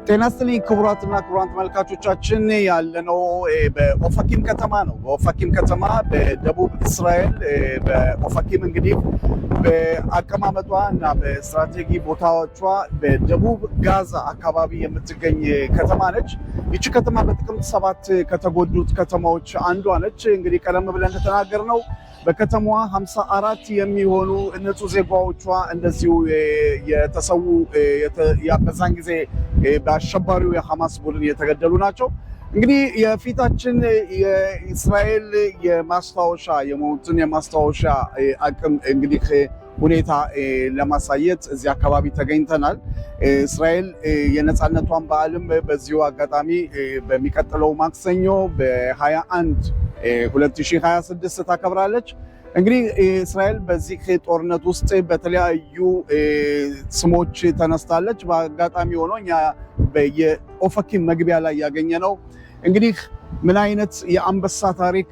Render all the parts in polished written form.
ጤና ይስጥልኝ ክቡራትና ክቡራን ተመልካቾቻችን ያለነው በኦፋኪም ከተማ ነው። በኦፋኪም ከተማ በደቡብ እስራኤል በኦፋኪም እንግዲህ በአቀማመጧ እና በስትራቴጂ ቦታዎቿ በደቡብ ጋዛ አካባቢ የምትገኝ ከተማ ነች። ይቺ ከተማ በጥቅምት 7 ከተጎዱት ከተማዎች አንዷ ነች። እንግዲህ ቀደም ብለን እንደተናገርነው በከተማዋ 54 የሚሆኑ ንጹህ ዜጋዎቿ እንደዚሁ የተሰዉ በዛን ጊዜ በአሸባሪው የሐማስ ቡድን የተገደሉ ናቸው። እንግዲህ የፊታችን የእስራኤል የማስታወሻ የሞቱን የማስታወሻ አቅም እንግዲህ ሁኔታ ለማሳየት እዚህ አካባቢ ተገኝተናል። እስራኤል የነፃነቷን በዓልም በዚሁ አጋጣሚ በሚቀጥለው ማክሰኞ በ21 2026 ታከብራለች። እንግዲህ እስራኤል በዚህ ጦርነት ውስጥ በተለያዩ ስሞች ተነስታለች። በአጋጣሚ ሆኖ እኛ የኦፋኪም መግቢያ ላይ ያገኘነው እንግዲህ ምን አይነት የአንበሳ ታሪክ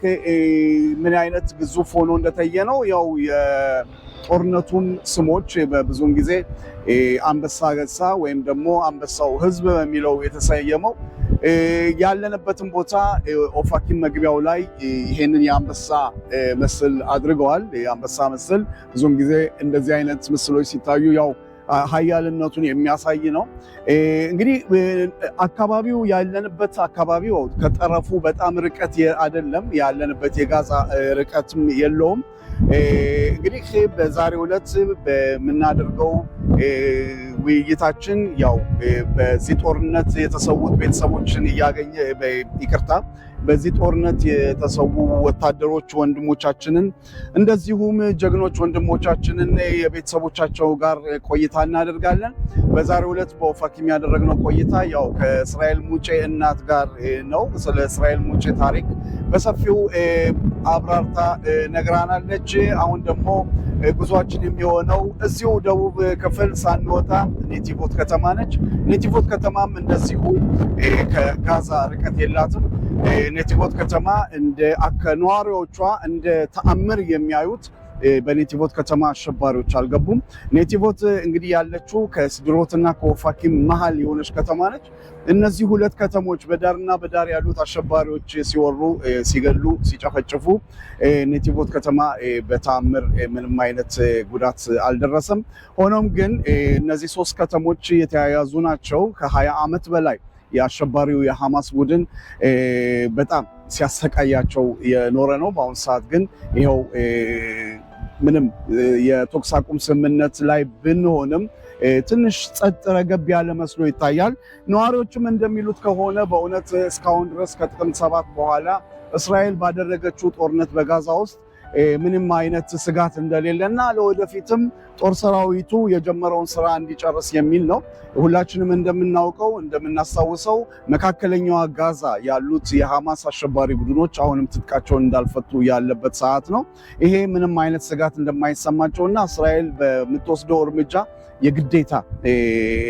ምን አይነት ግዙፍ ሆኖ እንደታየ ነው። ያው የጦርነቱም ስሞች በብዙውን ጊዜ አንበሳ ገሳ ወይም ደግሞ አንበሳው ህዝብ በሚለው የተሰየመው ያለንበትን ቦታ ኦፋኪም መግቢያው ላይ ይሄንን የአንበሳ ምስል አድርገዋል። የአንበሳ ምስል ብዙውን ጊዜ እንደዚህ አይነት ምስሎች ሲታዩ ያው ሀያልነቱን የሚያሳይ ነው። እንግዲህ አካባቢው ያለንበት አካባቢው ከጠረፉ በጣም ርቀት አይደለም። ያለንበት የጋዛ ርቀትም የለውም። እንግዲህ በዛሬው ዕለት በምናደርገው ውይይታችን ያው በዚህ ጦርነት የተሰዉት ቤተሰቦችን በዚህ ጦርነት የተሰዉ ወታደሮች ወንድሞቻችንን እንደዚሁም ጀግኖች ወንድሞቻችንን የቤተሰቦቻቸው ጋር ቆይታ እናደርጋለን። በዛሬው ዕለት በኦፋኪም ያደረግነው ቆይታ ያው ከእስራኤል ሙጬ እናት ጋር ነው። ስለ እስራኤል ሙጬ ታሪክ በሰፊው አብራርታ ነግራናለች። አሁን ደግሞ ጉዟችን የሚሆነው እዚሁ ደቡብ ክፍል ሳንወጣ ኔቲቮት ከተማ ነች። ኔቲቮት ከተማም እንደዚሁ ከጋዛ ርቀት የላትም። ኔቲቮት ከተማ እንደ ነዋሪዎቿ እንደ ተአምር የሚያዩት በኔቲቮት ከተማ አሸባሪዎች አልገቡም። ኔቲቮት እንግዲህ ያለችው ከስድሮትና ከኦፋኪም መሀል የሆነች ከተማ ነች። እነዚህ ሁለት ከተሞች በዳርና በዳር ያሉት አሸባሪዎች ሲወሩ፣ ሲገሉ፣ ሲጨፈጭፉ ኔቲቮት ከተማ በተአምር ምንም አይነት ጉዳት አልደረሰም። ሆኖም ግን እነዚህ ሶስት ከተሞች የተያያዙ ናቸው። ከ20 ዓመት በላይ የአሸባሪው የሐማስ ቡድን በጣም ሲያሰቃያቸው የኖረ ነው። በአሁኑ ሰዓት ግን ይኸው ምንም የተኩስ አቁም ስምምነት ላይ ብንሆንም ትንሽ ጸጥ ረገብ ያለ መስሎ ይታያል። ነዋሪዎችም እንደሚሉት ከሆነ በእውነት እስካሁን ድረስ ከጥቅምት 7 በኋላ እስራኤል ባደረገችው ጦርነት በጋዛ ውስጥ ምንም አይነት ስጋት እንደሌለና ለወደፊትም ጦር ሰራዊቱ የጀመረውን ስራ እንዲጨርስ የሚል ነው። ሁላችንም እንደምናውቀው እንደምናስታውሰው መካከለኛዋ ጋዛ ያሉት የሐማስ አሸባሪ ቡድኖች አሁንም ትጥቃቸውን እንዳልፈቱ ያለበት ሰዓት ነው። ይሄ ምንም አይነት ስጋት እንደማይሰማቸውና እስራኤል በምትወስደው እርምጃ የግዴታ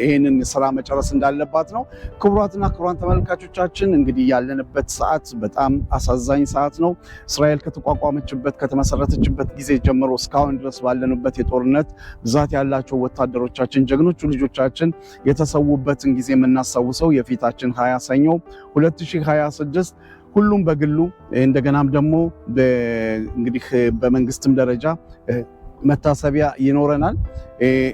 ይህንን ስራ መጨረስ እንዳለባት ነው። ክቡራትና ክቡራን ተመልካቾቻችን እንግዲህ ያለንበት ሰዓት በጣም አሳዛኝ ሰዓት ነው። እስራኤል ከተቋቋመችበት ከተመሰረተችበት ጊዜ ጀምሮ እስካሁን ድረስ ባለንበት የጦርነት ብዛት ያላቸው ወታደሮቻችን ጀግኖቹ ልጆቻችን የተሰዉበትን ጊዜ የምናስታውሰው የፊታችን 20 ሰኞ 2026 ሁሉም በግሉ እንደገናም ደግሞ እንግዲህ በመንግስትም ደረጃ መታሰቢያ ይኖረናል።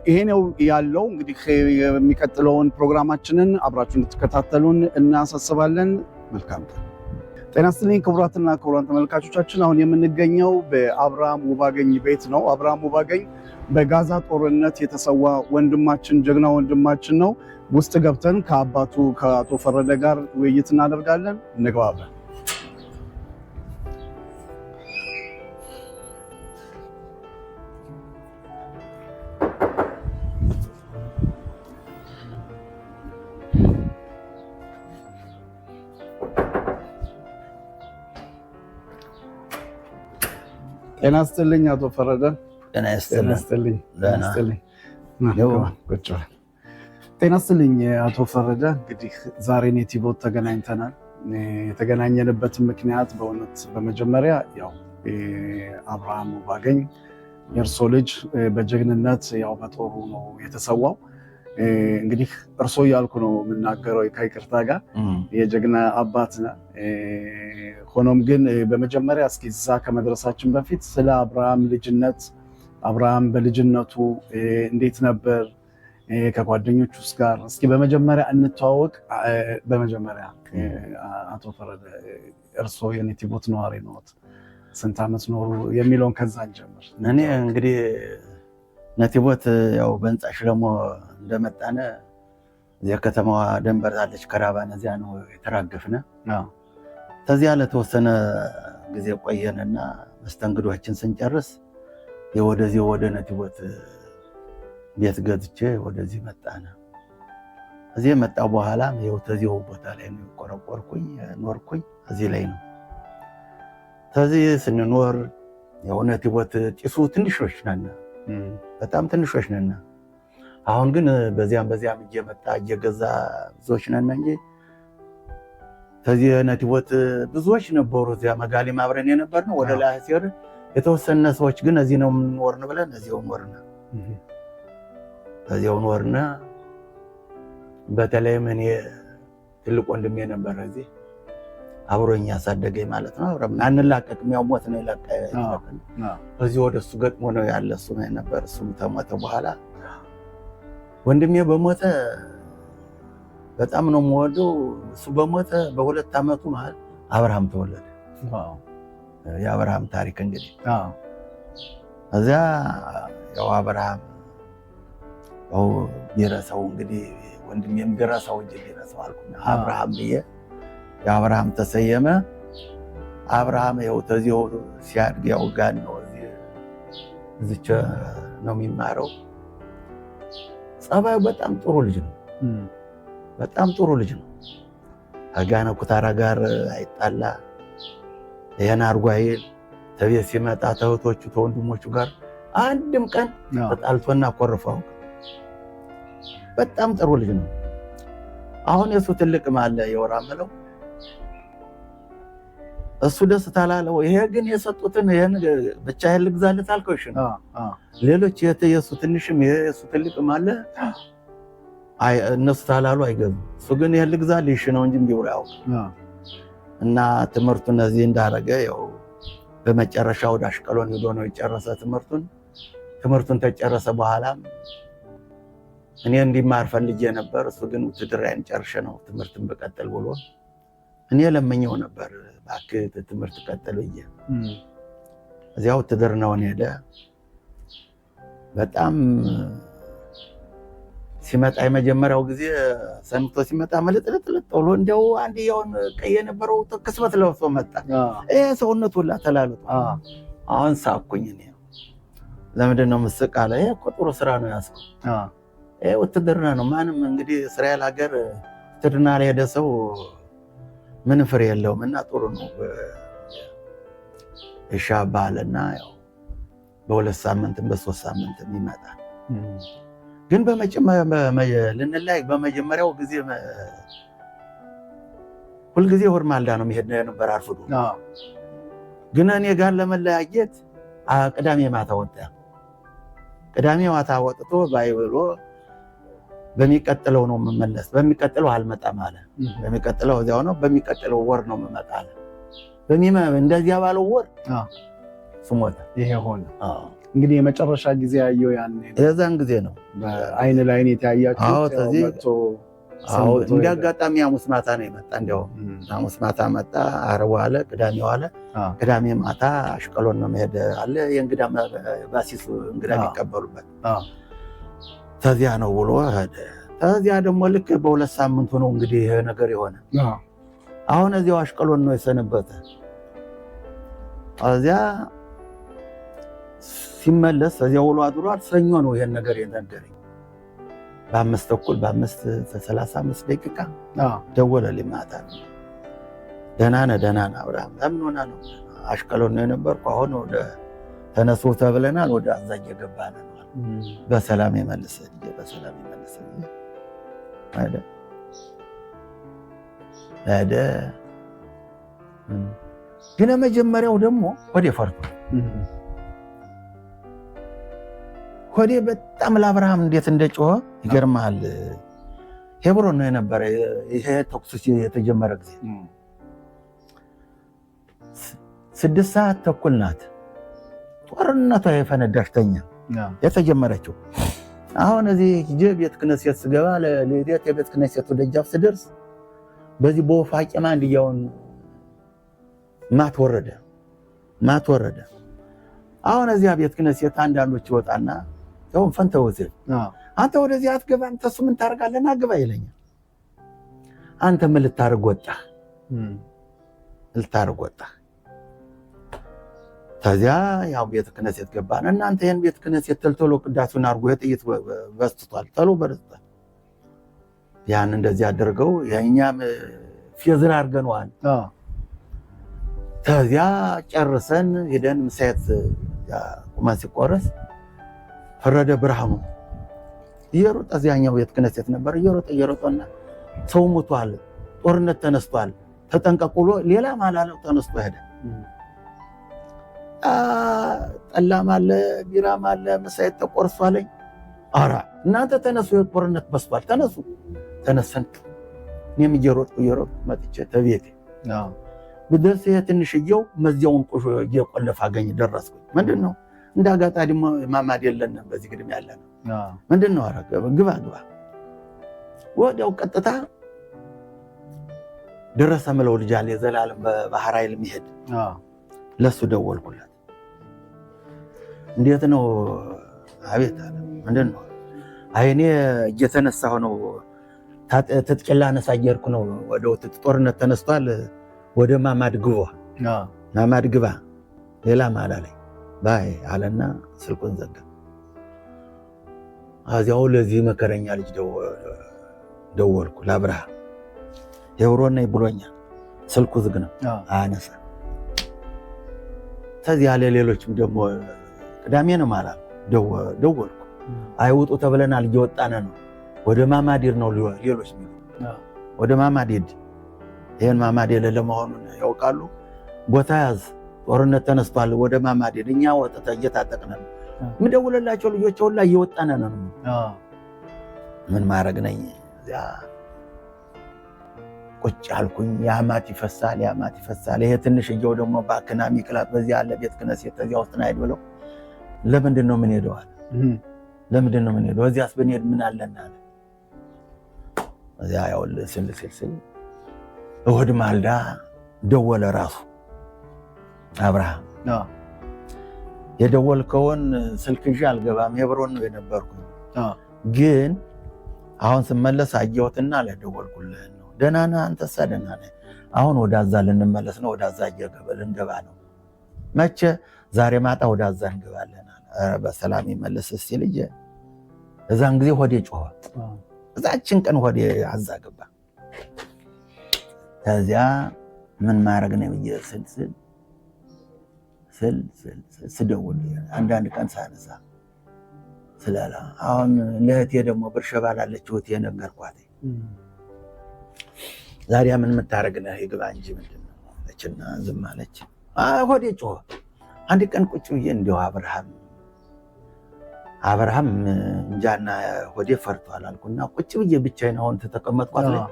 ይሄ ነው ያለው። እንግዲህ የሚቀጥለውን ፕሮግራማችንን አብራችሁ እንድትከታተሉን እናሳስባለን። መልካም ጤና ይስጥልኝ ክቡራትና ክቡራን ተመልካቾቻችን፣ አሁን የምንገኘው በአብርሃም ውባገኝ ቤት ነው። አብርሃም ውባገኝ በጋዛ ጦርነት የተሰዋ ወንድማችን ጀግና ወንድማችን ነው። ውስጥ ገብተን ከአባቱ ከአቶ ፈረደ ጋር ውይይት እናደርጋለን። እንግባለን። ጤና ይስጥልኝ አቶ ፈረደ። ጤና ይስጥልኝ። ጤና ይስጥልኝ አቶ ፈረደ። እንግዲህ ዛሬ ኔቲቮት ተገናኝተናል። የተገናኘንበትን ምክንያት በእውነት በመጀመሪያ ያው አብርሃም ውባገኝ የእርሶ ልጅ በጀግንነት ያው በጦሩ ነው የተሰዋው። እንግዲህ እርሶ እያልኩ ነው የምናገረው ከይቅርታ ጋር የጀግና አባት ነህ። ሆኖም ግን በመጀመሪያ እስኪ እዛ ከመድረሳችን በፊት ስለ አብርሃም ልጅነት፣ አብርሃም በልጅነቱ እንዴት ነበር ከጓደኞቹ ጋር እስኪ በመጀመሪያ እንተዋወቅ። በመጀመሪያ አቶ ፈረደ እርሶ የኔቲቦት ነዋሪ ነዎት፣ ስንት ዓመት ኖሩ የሚለውን ከዛ እንጀምር። እኔ እንግዲህ ነቲቦት ያው በንጻሽ ደግሞ እንደመጣነ እዚያ ከተማዋ ደንበር አለች ከራባን፣ እዚያ ነው የተራገፍነ። ከዚያ ለተወሰነ ጊዜ ቆየንና መስተንግዶችን ስንጨርስ ወደዚህ ወደ ነቲቦት ቤት ገዝቼ ወደዚህ መጣነ። እዚህ መጣሁ በኋላ ተዚሁ ቦታ ላይ ነው ቆረቆርኩኝ ኖርኩኝ። እዚህ ላይ ነው ተዚህ ስንኖር ያው ነቲቦት ጢሱ ትንሾች ነን፣ በጣም ትንሾች ነን። አሁን ግን በዚያም እየመጣ እየገዛ ብዙዎች ነን እንጂ ተዚህ ነቲቦት ብዙዎች ነበሩ። እዚያ መጋሊ ማብረን የነበርነው ወደ ላይ ሲወር የተወሰነ ሰዎች ግን እዚህ ነው የምንኖርን ብለን እዚያው ኖርና በተለይም እኔ ትልቅ ወንድሜ ነበር እዚህ አብሮኝ ያሳደገኝ ማለት ነው። አብረን አንላቀቅም፣ ያው ሞት ነው የለቀቀኝ። እዚህ ወደሱ ገጥሞ ነው ያለ እሱ ነው ነበር። እሱም ተሞተ በኋላ ወንድሜ በሞተ በጣም ነው የምወደው። እሱ በሞተ በ2 ዓመቱ መሃል አብርሃም ተወለደ። የአብርሃም ታሪክ እንግዲህ እዚያ ያው አብርሃም ያው ቢረሳው እንግዲህ ወንድሜም ቢረሳው እንጂ ቢረሳው አልኩኝ አብርሃም ብዬ የአብርሃም ተሰየመ። አብርሃም ያው ተዚሁ ሲያድግ ያው ጋን ነው እዚች ነው የሚማረው። ጸባዩ በጣም ጥሩ ልጅ ነው፣ በጣም ጥሩ ልጅ ነው። ከጋነ ኩታራ ጋር አይጣላ፣ ይሄን አድርጎ አይል። ተቤት ሲመጣ ተህቶቹ ተወንድሞቹ ጋር አንድም ቀን ተጣልቶና ኮርፈው በጣም ጥሩ ልጅ ነው። አሁን የሱ ትልቅ ማለ የወራመለው እሱ ደስ ታላለው። ይሄ ግን የሰጡትን ይሄን ብቻ ልግዛለት አልከውሽ ነው። ሌሎች የሱ ትንሽም የሱ ትልቅም አለ እነሱ ታላሉ አይገዙ። እሱ ግን ይሄን ልግዛልሽ ነው እንጂ ቢውራ ያው እና ትምህርቱን እዚህ እንዳረገ ያው በመጨረሻ ወደ አሽቀሎን ሄዶ ነው የጨረሰ ትምህርቱን ተጨረሰ። በኋላ እኔ እንዲማር ፈልጌ ነበር። እሱ ግን ውትድርናን ጨርሼ ነው ትምህርትን በቀጥል ብሎ እኔ ለመኘው ነበር እባክህ ትምህርት ቀጥል ብዬ። እዚያው ውትድርናውን ሄደ። በጣም ሲመጣ የመጀመሪያው ጊዜ ሰምቶ ሲመጣ መልጥልጥልጥ ብሎ እንደው አንድያውን ቀይ የነበረው ክስበት ለብሶ መጣ። ሰውነቱ ሁላ ተላልጦ አሁን ሳኩኝ። እኔ ለምንድን ነው የምትስቅ አለ። ይሄ እኮ ጥሩ ስራ ነው ያዝከው፣ ይሄ ውትድርና ነው። ማንም እንግዲህ እስራኤል ሀገር ውትድርና ላይ ሄደ ሰው ምን ፍሬ የለውም እና ጥሩ ነው ይሻባልና ያው በ2 ሳምንትም በ3 ሳምንትም ይመጣል። ግን ልንለያይ በመጀመሪያው ጊዜ ሁልጊዜ እሑድ ማልዳ ነው የሚሄድ ነበር አርፍዶ። ግን እኔ ጋር ለመለያየት ቅዳሜ ማታ ወጣ። ቅዳሜ ማታ ወጥቶ ባይብሎ በሚቀጥለው ነው የምመለስ፣ በሚቀጥለው አልመጣም አለ። በሚቀጥለው እዚያው ነው፣ በሚቀጥለው ወር ነው የምመጣ አለ። እንደዚያ ባለው ወር ስሞታ ይሄ ሆነ። እንግዲህ የመጨረሻ ጊዜ ያየው የዛን ጊዜ ነው አይን ለአይን የተያያችሁት። እንደ አጋጣሚ ሐሙስ ማታ ነው የመጣ። እንዲያው ሐሙስ ማታ መጣ፣ ዓርብ ዋለ፣ ቅዳሜ ዋለ። ቅዳሜ ማታ አሽቀሎን ነው መሄድ አለ የእንግዳ ባሲስ እንግዳ የሚቀበሉበት ተዚያ ነው ብሎ ሄደ። ተዚያ ደግሞ ልክ በ2 ሳምንቱ ነው እንግዲህ ይሄ ነገር የሆነ። አሁን እዚያው አሽቀሎን ነው የሰነበተ። እዚያ ሲመለስ እዚያው ውሎ አድሯል። ሰኞ ነው ይሄን ነገር የነገረኝ። በ5:35 ደቂቃ ደወለልኝ ማታ። ደህና ነህ አብርሃም? ለምን ሆና ነው? አሽቀሎን ነው የነበርኩ። አሁን ወደ ተነሱ ተብለናል፣ ወደ አዛዥ የገባን ነው። በሰላም የመለሰኝ ሄደ። ግን መጀመሪያው ደግሞ ወደ ፈርቶ ሆዴ በጣም ለአብርሃም እንዴት እንደጮኸ ይገርማል። ሄብሮን ነው የነበረ ይሄ ተኩስ የተጀመረ ጊዜ 6:30 ናት ጦርነቷ የፈነዳሽተኛ የተጀመረችው። አሁን እዚህ ቤተ ክህነት ስገባ ለሌሊት የቤተ ክህነት ደጃፍ ስደርስ በዚህ በወፍ አቄማ እንዲያውን ማት ወረደ። አሁን እዚያ ቤተ ክህነት አንዳንዶች ይወጣና ያው ፈንተውት አንተ ወደዚህ አትገባም ተሱ ምን ታርጋለና ግባ ይለኛል። አንተ ምን ልታርግ ወጣህ? ታዲያ ያው ቤተ ክህነት ገባን። እናንተ ይሄን ቤተ ክህነት ተልቶሎ ቅዳሴውን አርጎ የጥይት በስቷል ተሎ በረስቷል። ያን እንደዚህ አድርገው የኛም ፊዝር አርገነዋል። ታዲያ ጨርሰን ሄደን ምሳየት ቁማን ሲቆረስ ፈረደ ብርሃኑ እየሮጠ እዚያኛው ቤተ ክህነት ነበር እየሮጠና ሰው ሞቷል፣ ጦርነት ተነስቷል፣ ተጠንቀቁ ብሎ ሌላ ማላለው ተነስቶ ሄደ። ጠላም አለ ቢራም አለ ምሳየት ተቆርሷለኝ። ኧረ እናንተ ተነሱ ጦርነት በስቷል ተነሰን። እኔም እየሮጥኩ መጥቼ ተቤቴ ብደርስ ትንሽዬው መዚያውን ቆሾ እየቆለፍ አገኝ ደረስኩ። ምንድነው እንደ አጋጣሚ ማማድ የለንም በዚህ ግድም ያለ ነው። ምንድነው ኧረ ግባ ወዲያው ቀጥታ ደረሰ ምለው ልጅ አለ የዘላለም በባህር ኃይል የሚሄድ ለሱ ደወልኩለት። እንዴት ነው? አቤት አለ። ምንድነው? አይኔ እየተነሳሁ ነው ተጥቅላ ነሳየርኩ ነው ወደ ጦርነት ተነስቷል። ወደ ማማድ ግባ ሌላ ማላ ላይ ባይ አለና ስልኩን ዘጋ። አዚያው ለዚህ መከረኛ ልጅ ደወልኩ ለአብርሃም ሄብሮን ነኝ ብሎኛል። ስልኩ ዝግ ነው አነሳ። ተዚህ ያለ ሌሎችም ደግሞ ቅዳሜ ነው ማለት ደወልኩ። አይውጡ ተብለናል እየወጣነ ነው ወደ ማማዲር ነው ሌሎች ወደ ማማዲር ይሄን ማማዲር ለመሆኑን ያውቃሉ። ቦታ ያዝ ጦርነት ተነስቷል ወደ ማማዲር እኛ ወጣ እየታጠቅነ ነው ምደውልላቸው ልጆች ሁላ እየወጣነ ነው። ምን ማድረግ ነኝ ያ ቁጭ አልኩኝ። ያማት ይፈሳል። ይሄ ትንሽዬው ደግሞ ባክና ሚክላት በዚህ ያለ ቤተ ክህነት ተዚያ ውስጥ ነው አይደለው። ለምንድን ነው ምን ሄደዋል? እዚያስ ብንሄድ ምን አለና አለ። እዚያ ያው ስል እሑድ ማልዳ ደወለ ራሱ አብርሃም። የደወልከውን ስልክ እንጂ አልገባም ሄብሮን ነው የነበርኩኝ። ግን አሁን ስመለስ አየሁትና ለደወልኩልህ ነው። ደህና ነህ አንተሳ? ደህና ነህ። አሁን ወደ አዛ ልንመለስ ነው። ወደ አዛ ልንገባ ነው። መቼ? ዛሬ ማታ ወደ አዛ እንገባለን አለ። በሰላም ይመለስ እስቲ ልጄ። እዛን ጊዜ ሆዴ ጮኸ። እዛችን ቀን ሆዴ አዛ ገባ። ከዚያ ምን ማድረግ ነው ብዬ ስደውል አንዳንድ ቀን ሳነሳ ስላላ አሁን ለእህቴ ደግሞ ብርሸባ ላለችው እህቴ ነገርኳት። ዛሬ ምን የምታደርግ ነህ? ይግባ እንጂ ምንድን ነው አለችና ዝም አለች። ሆዴ ጮኸ። አንድ ቀን ቁጭ ብዬ እንዲያው አብርሃም እንጃና ሆዴ ፈርቷል አልኩና ቁጭ ብዬ ብቻዬን አሁን ተቀመጥኳት ላይ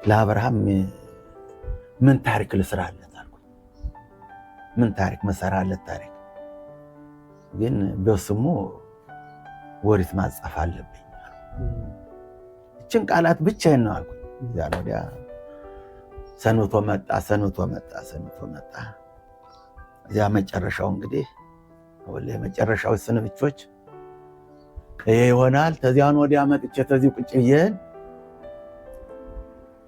ለአብርሃም ምን ታሪክ ልስራለት አልኩ። ምን ታሪክ መሰራለት? ታሪክ ግን በስሙ ወሪት ማጻፍ አለብኝ። እችን ቃላት ብቻዬን ነው አልኩ። ያ ወዲያ ሰንቶ መጣ። እዚያ መጨረሻው እንግዲህ ወለ መጨረሻው ስንብቾች ይሄ ይሆናል። ተዚያን ወዲያ መጥቼ ተዚህ ቁጭ ብዬን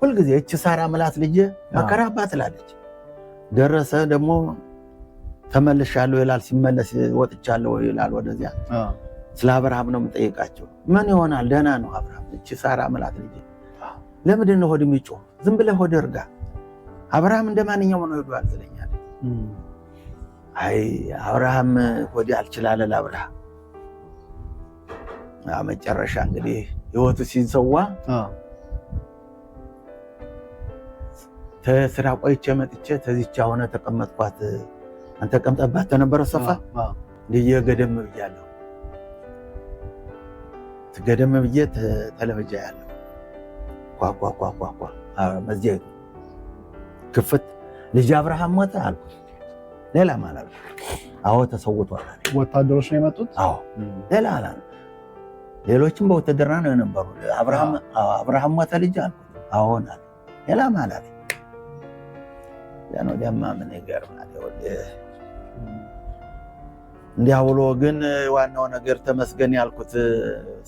ሁልጊዜ እቺ ሳራ ምላት ልጅ መከራባት ትላለች። ደረሰ ደግሞ ተመልሻለሁ ይላል። ሲመለስ ወጥቻለሁ ይላል። ወደዚያ ስለ አብርሃም ነው የምጠይቃቸው። ምን ይሆናል? ደህና ነው አብርሃም። እቺ ሳራ ምላት ልጅ ለምንድን ነው ሆድ የሚጮህ? ዝም ብለህ ሆድ እርጋ። አብርሃም እንደማንኛውም ነው ሄዷል ትለኛለህ። አይ አብርሃም ሆድ አልችላለ ለአብርሃም መጨረሻ እንግዲህ ህይወቱ ሲሰዋ ተስራ ቆይቼ መጥቼ ተዚቻ ሆነ ተቀመጥኳት። አንተ ተቀምጠባት ተነበረ ሶፋ ልየ ገደም ብያለሁ። ገደም ብዬ ተለበጃ ያለው ኳኳኳኳኳ መዝጊያው ክፍት ልጅ አብርሃም ሞተ አልኩት። ሌላ ማለት አዎ ተሰውቷል። ወታደሮች ነው የመጡት? አዎ ሌላ አላለ። ሌሎችም በውትድርና ነው የነበሩ። አብርሃም ሞተ ልጅ አልኩት። አዎን አለ። ሌላ ማለት ያው ደማ ምን ይገርማል። እንዲያ ብሎ ግን ዋናው ነገር ተመስገን ያልኩት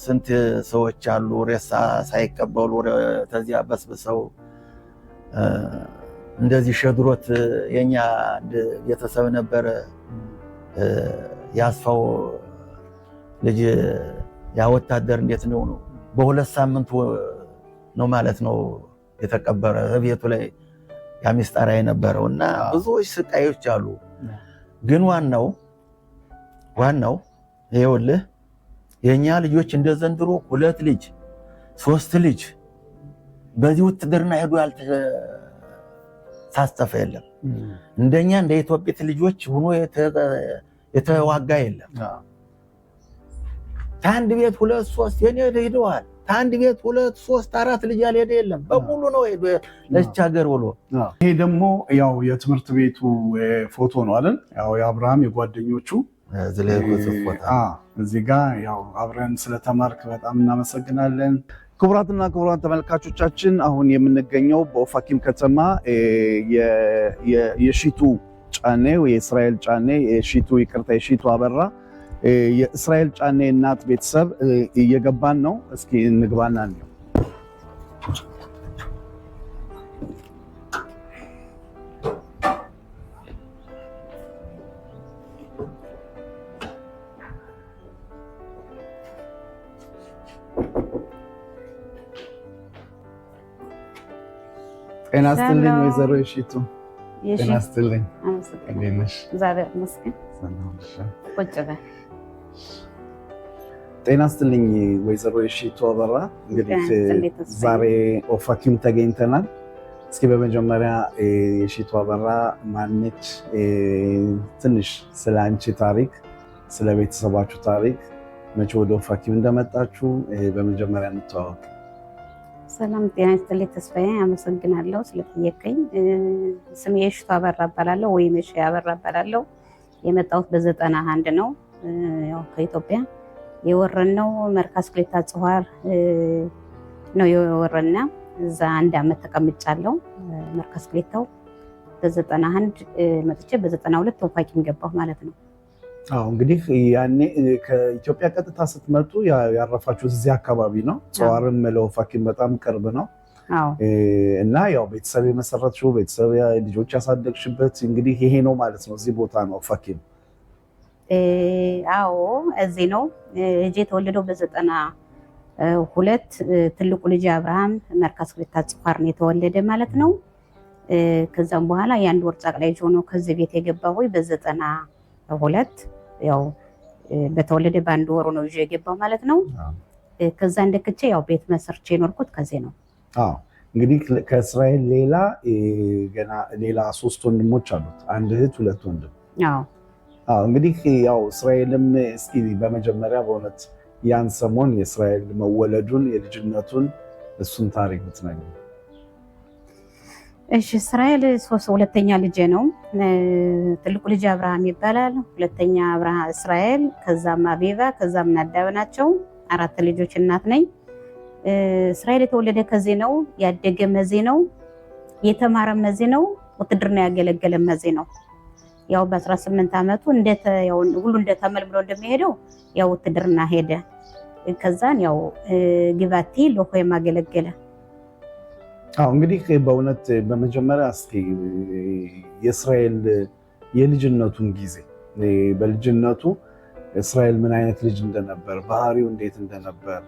ስንት ሰዎች አሉ ሬሳ ሳይቀበሉ ተዚያ በስብሰው እንደዚህ ሸድሮት የኛ ቤተሰብ ነበረ። ያስፋው ልጅ ያ ወታደር እንዴት ነው በሁለት ሳምንት ነው ማለት ነው የተቀበረ ቤቱ ላይ ያሚስጣራ የነበረውና ብዙዎች ስቃዮች አሉ። ግን ዋናው ይኸውልህ የኛ ልጆች እንደ ዘንድሮ 2 ልጅ 3 ልጅ በዚህ ውትድርና ሄዱ ያልተሳተፈ የለም። እንደኛ እንደ ኢትዮጵያ ልጆች ሆኖ የተዋጋ የለም። ታንድ ቤት 2 3 የኔ ሄደዋል። ታንድ ቤት 2 3 4 ልጅ ያልሄደ የለም። በሙሉ ነው ሄዶ ለች ሀገር ብሎ። ይሄ ደግሞ ያው የትምህርት ቤቱ ፎቶ ነው አይደል? ያው የአብርሃም የጓደኞቹ እዚህ ጋር ያው አብረን ስለተማርክ በጣም እናመሰግናለን። ክቡራትና ክቡራን ተመልካቾቻችን አሁን የምንገኘው በኦፋኪም ከተማ የሺቱ ጫኔ የእስራኤል ጫኔ የሺቱ አበራ የእስራኤል ጫኔ እናት ቤተሰብ እየገባን ነው። እስኪ እንግባና ነው። ጤና ይስጥልኝ ወይዘሮ የሺቱ። ጤና ይስጥልኝ። እንዴት ነሽ? እግዚአብሔር ይመስገን። ጤና ይስጥልኝ ወይዘሮ የሺቱ አበራ። እንግዲህ ዛሬ ኦፋኪም ተገኝተናል። እስኪ በመጀመሪያ የሺቱ አበራ ማነች? ትንሽ ስለ አንቺ ታሪክ፣ ስለ ቤተሰባችሁ ታሪክ፣ መቼ ወደ ኦፋኪም እንደመጣችሁ በመጀመሪያ እንተዋወቅ። ሰላም ጤና ይስጥልኝ ተስፋዬ፣ አመሰግናለሁ ስለጠየቀኝ። ስሜ የሺቱ አበራ እባላለሁ ወይም የሺ አበራ እባላለሁ። የመጣሁት በ91 ነው። ያው ከኢትዮጵያ የወረነው መርካዝ ክሌታ ጽዋር ነው የወረና። እዛ 1 ዓመት ተቀምጫለሁ መርካዝ ክሌታው። በ91 መጥቼ በ92 ኦፋኪም ገባሁ ማለት ነው። አዎ እንግዲህ ያኔ ከኢትዮጵያ ቀጥታ ስትመጡ ያረፋችሁ እዚህ አካባቢ ነው። ጽዋርም ለኦፋኪም በጣም ቅርብ ነው። እና ያው ቤተሰብ የመሰረትሽው ቤተሰብ ልጆች ያሳደግሽበት እንግዲህ ይሄ ነው ማለት ነው። እዚህ ቦታ ነው ኦፋኪም? አዎ እዚህ ነው። ልጄ የተወለደው በ92 ትልቁ ልጅ አብርሃም መርካዝ ክሌታ ጽዋር ነው የተወለደ ማለት ነው። ከዛም በኋላ የ1 ወር ጫቅ ላይ ሆኖ ከዚህ ቤት የገባው በ92 ያው በተወለደ በ1 ወሩ ነው ይዤ የገባው ማለት ነው። ከዛ እንደክቼ ያው ቤት መስርቼ የኖርኩት ከዚህ ነው። አዎ እንግዲህ ከእስራኤል ሌላ ገና ሌላ 3 ወንድሞች አሉት፣ 1 እህት 2 ወንድም። አዎ እንግዲህ ያው እስራኤልም እስኪ በመጀመሪያ በእውነት ያን ሰሞን የእስራኤል መወለዱን የልጅነቱን እሱን ታሪክ ብትነግሪኝ። እሺ እስራኤል 2ኛ ልጄ ነው። ትልቁ ልጅ አብርሃም ይባላል። 2ኛ እስራኤል፣ ከዛም አቤባ፣ ከዛም ናዳብ ናቸው። 4 ልጆች እናት ነኝ። እስራኤል የተወለደ ከዚህ ነው፣ ያደገ መዚህ ነው፣ የተማረ መዚህ ነው፣ ውትድርና ያገለገለ መዚህ ነው። ያው በ18 ዓመቱ ሁሉ እንደተመልምሎ እንደሚሄደው ያው ውትድርና ሄደ። ከዛን ያው ግባቲ ለሆይም አገለገለ። አዎ እንግዲህ በእውነት በመጀመሪያ እስኪ የእስራኤል የልጅነቱን ጊዜ በልጅነቱ እስራኤል ምን አይነት ልጅ እንደነበር ባህሪው እንዴት እንደነበር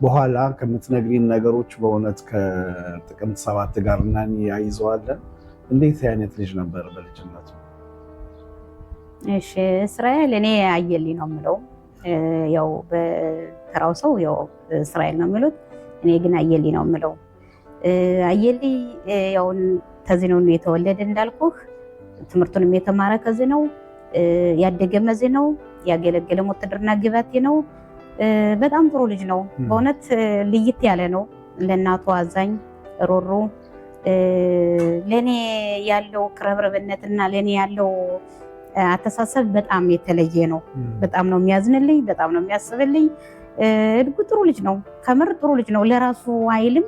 በኋላ ከምትነግሪን ነገሮች በእውነት ከጥቅምት 7 ጋር ያይዘዋለን። እንዴት አይነት ልጅ ነበር በልጅነቱ? እሺ እስራኤል እኔ አየልኝ ነው የምለው። ያው በተራው ሰው ያው እስራኤል ነው የሚሉት፣ እኔ ግን አየልኝ ነው የምለው። አየልኝ ያው ከዚህ ነው የተወለደ እንዳልኩህ። ትምህርቱንም የተማረ ከዚህ ነው፣ ያደገ መዚህ ነው፣ ያገለገለ ውትድርና ግባቴ ነው። በጣም ጥሩ ልጅ ነው በእውነት ልይት ያለ ነው። ለእናቱ አዛኝ ሮሮ፣ ለኔ ያለው ቅርርብነትና ለኔ ያለው አተሳሰብ በጣም የተለየ ነው። በጣም ነው የሚያዝንልኝ፣ በጣም ነው የሚያስብልኝ። እድጉ ጥሩ ልጅ ነው፣ ከምር ጥሩ ልጅ ነው። ለራሱ አይልም።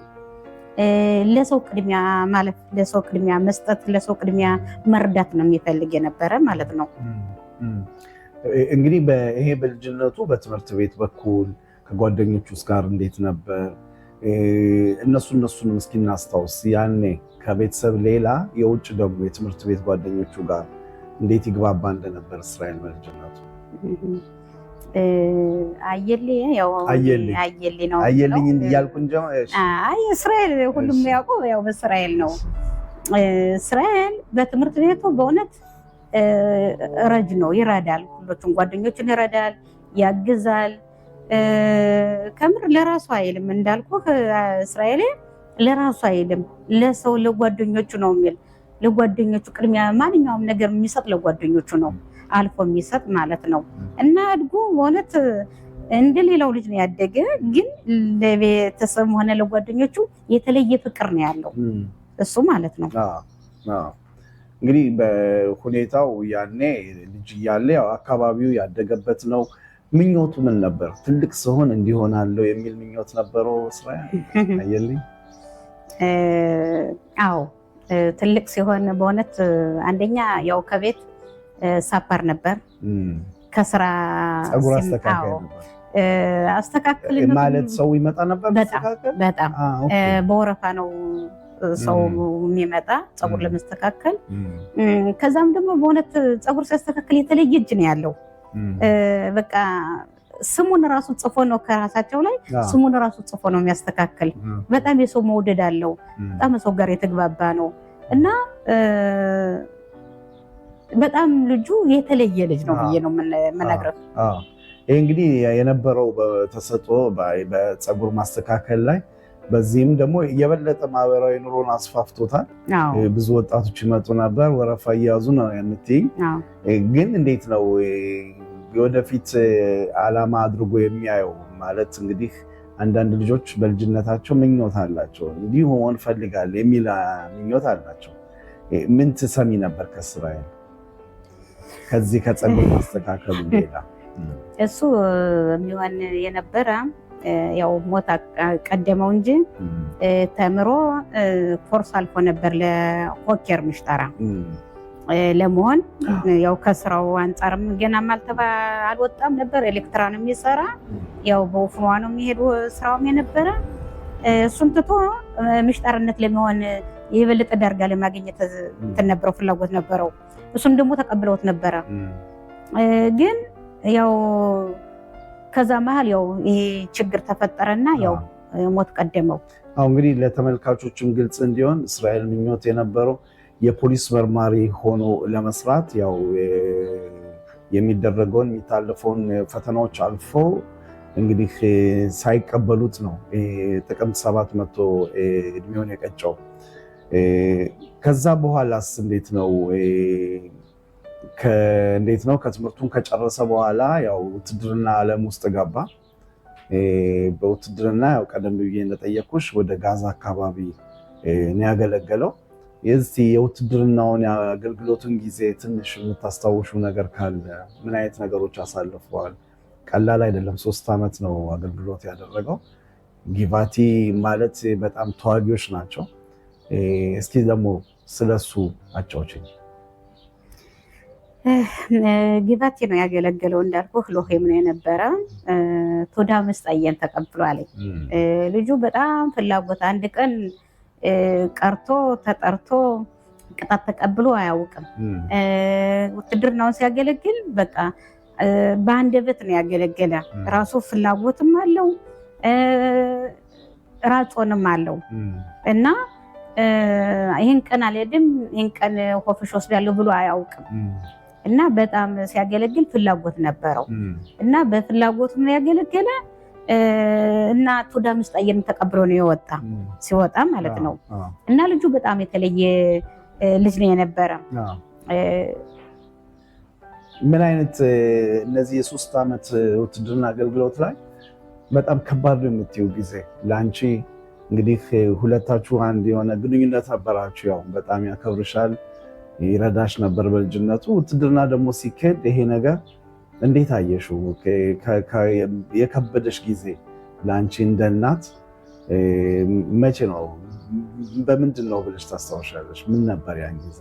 ለሰው ቅድሚያ ማለፍ፣ ለሰው ቅድሚያ መስጠት፣ ለሰው ቅድሚያ መርዳት ነው የሚፈልግ የነበረ ማለት ነው። እንግዲህ ይሄ በልጅነቱ በትምህርት ቤት በኩል ከጓደኞቹ ጋር እንዴት ነበር? እነሱን እስኪ እናስታውስ። ያኔ ከቤተሰብ ሌላ የውጭ ደግሞ የትምህርት ቤት ጓደኞቹ ጋር እንዴት ይግባባ እንደነበር እስራኤል በልጅነቱ። አየልኝ ነው እያልኩ እንጂ እስራኤል ሁሉም ያውቀው ያው በእስራኤል ነው። እስራኤል በትምህርት ቤቱ በእውነት ረጅ ነው፣ ይረዳል፣ ሁሎቹም ጓደኞችን ይረዳል፣ ያግዛል። ከምር ለራሱ አይልም እንዳልኩ እስራኤል ለራሱ አይልም፣ ለሰው ለጓደኞቹ ነው የሚል። ለጓደኞቹ ቅድሚያ ማንኛውም ነገር የሚሰጥ ለጓደኞቹ ነው፣ አልፎ የሚሰጥ ማለት ነው። እና አድጎ በእውነት እንደሌላው ልጅ ነው ያደገ፣ ግን ለቤተሰብ ሆነ ለጓደኞቹ የተለየ ፍቅር ነው ያለው እሱ ማለት ነው። እንግዲህ በሁኔታው ያኔ ልጅ እያለ ያው አካባቢው ያደገበት ነው። ምኞቱ ምን ነበር? ትልቅ ስሆን እንዲሆናለው የሚል ምኞት ነበረው እስራኤል አየልኝ? አዎ ትልቅ ሲሆን በእውነት አንደኛ ያው ከቤት ሳፓር ነበር፣ ከስራ ጸጉር አስተካከል ማለት ሰው ይመጣ ነበር። በጣም በወረፋ ነው ሰው የሚመጣ ጸጉር ለመስተካከል። ከዛም ደግሞ በእውነት ጸጉር ሲያስተካከል የተለየ እጅ ነው ያለው። በቃ ስሙን ራሱ ጽፎ ነው ከራሳቸው ላይ ስሙን ራሱ ጽፎ ነው የሚያስተካክል። በጣም የሰው መውደድ አለው። በጣም ሰው ጋር የተግባባ ነው እና በጣም ልጁ የተለየ ልጅ ነው ብዬ ነው የምነግረው። ይህ እንግዲህ የነበረው ተሰጥኦ በጸጉር ማስተካከል ላይ፣ በዚህም ደግሞ የበለጠ ማህበራዊ ኑሮን አስፋፍቶታል። ብዙ ወጣቶች ይመጡ ነበር፣ ወረፋ እያያዙ ነው የምትይኝ። ግን እንዴት ነው የወደፊት ዓላማ አድርጎ የሚያየው? ማለት እንግዲህ አንዳንድ ልጆች በልጅነታቸው ምኞት አላቸው፣ እንዲሁ መሆን ፈልጋል የሚል ምኞት አላቸው። ምን ትሰሚ ነበር ከእስራኤል ከዚህ ከጸጉር ማስተካከሉ ሌላ? እሱ የሚሆን የነበረ ያው ሞት ቀደመው እንጂ ተምሮ ኮርስ አልፎ ነበር ለሆኬር ምሽጠራ ለመሆን። ያው ከስራው አንጻርም ገናም አልወጣም ነበር። ኤሌክትራን የሚሰራ ያው በውፍኗ ነው የሚሄዱ ስራውም የነበረ። እሱን ትቶ ምሽጠርነት ለመሆን የበለጠ ዳርጋ ለማግኘት እንትን ነበረው፣ ፍላጎት ነበረው። እሱም ደግሞ ተቀብለውት ነበረ። ግን ያው ከዛ መሀል ያው ይሄ ችግር ተፈጠረና ያው ሞት ቀደመው። እንግዲህ ለተመልካቾችም ግልጽ እንዲሆን እስራኤል ምኞት የነበረው የፖሊስ መርማሪ ሆኖ ለመስራት ያው የሚደረገውን የሚታለፈውን ፈተናዎች አልፎ እንግዲህ ሳይቀበሉት ነው ጥቅምት 7 መቶ እድሜውን የቀጨው። ከዛ በኋላስ እንዴት ነው ከትምህርቱን ከጨረሰ በኋላ ያው ውትድርና ዓለም ውስጥ ገባ። በውትድርና ያው ቀደም ብዬ እንደጠየኩሽ ወደ ጋዛ አካባቢ ነው ያገለገለው። የዚህ የውትድርናውን የአገልግሎቱን ጊዜ ትንሽ የምታስታውሹ ነገር ካለ? ምን አይነት ነገሮች አሳልፈዋል? ቀላል አይደለም። 3 ዓመት ነው አገልግሎት ያደረገው። ጊቫቲ ማለት በጣም ተዋጊዎች ናቸው። እስኪ ደግሞ ስለሱ አጫውችኝ። ጊቫቲ ነው ያገለገለው እንዳልኩ ሎሄም ነው የነበረ። ቶዳ መስጣየን ተቀብሏል። ልጁ በጣም ፍላጎት፣ አንድ ቀን ቀርቶ ተጠርቶ ቅጣት ተቀብሎ አያውቅም። ውትድርናውን ሲያገለግል በቃ በአንደበት ነው ያገለገለ። ራሱ ፍላጎትም አለው ራጾንም አለው እና ይህን ቀን አልሄድም ይህን ቀን ሆፍሽ ወስዳለሁ ብሎ አያውቅም። እና በጣም ሲያገለግል ፍላጎት ነበረው እና በፍላጎቱ ነው ያገለገለ እና ቶዳ መስጣየን ተቀብሎ ነው የወጣ ሲወጣ ማለት ነው። እና ልጁ በጣም የተለየ ልጅ ነው የነበረ። ምን አይነት እነዚህ የ3 ዓመት ውትድርና አገልግሎት ላይ በጣም ከባድ ነው የምትይው ጊዜ ለአንቺ እንግዲህ ሁለታችሁ አንድ የሆነ ግንኙነት ነበራችሁ። ያው በጣም ያከብርሻል፣ ይረዳሽ ነበር በልጅነቱ። ውትድርና ደግሞ ሲካሄድ ይሄ ነገር እንዴት አየሽው? የከበደሽ ጊዜ ለአንቺ እንደ እናት መቼ ነው? በምንድን ነው ብለሽ ታስታውሻለሽ? ምን ነበር ያን ጊዜ?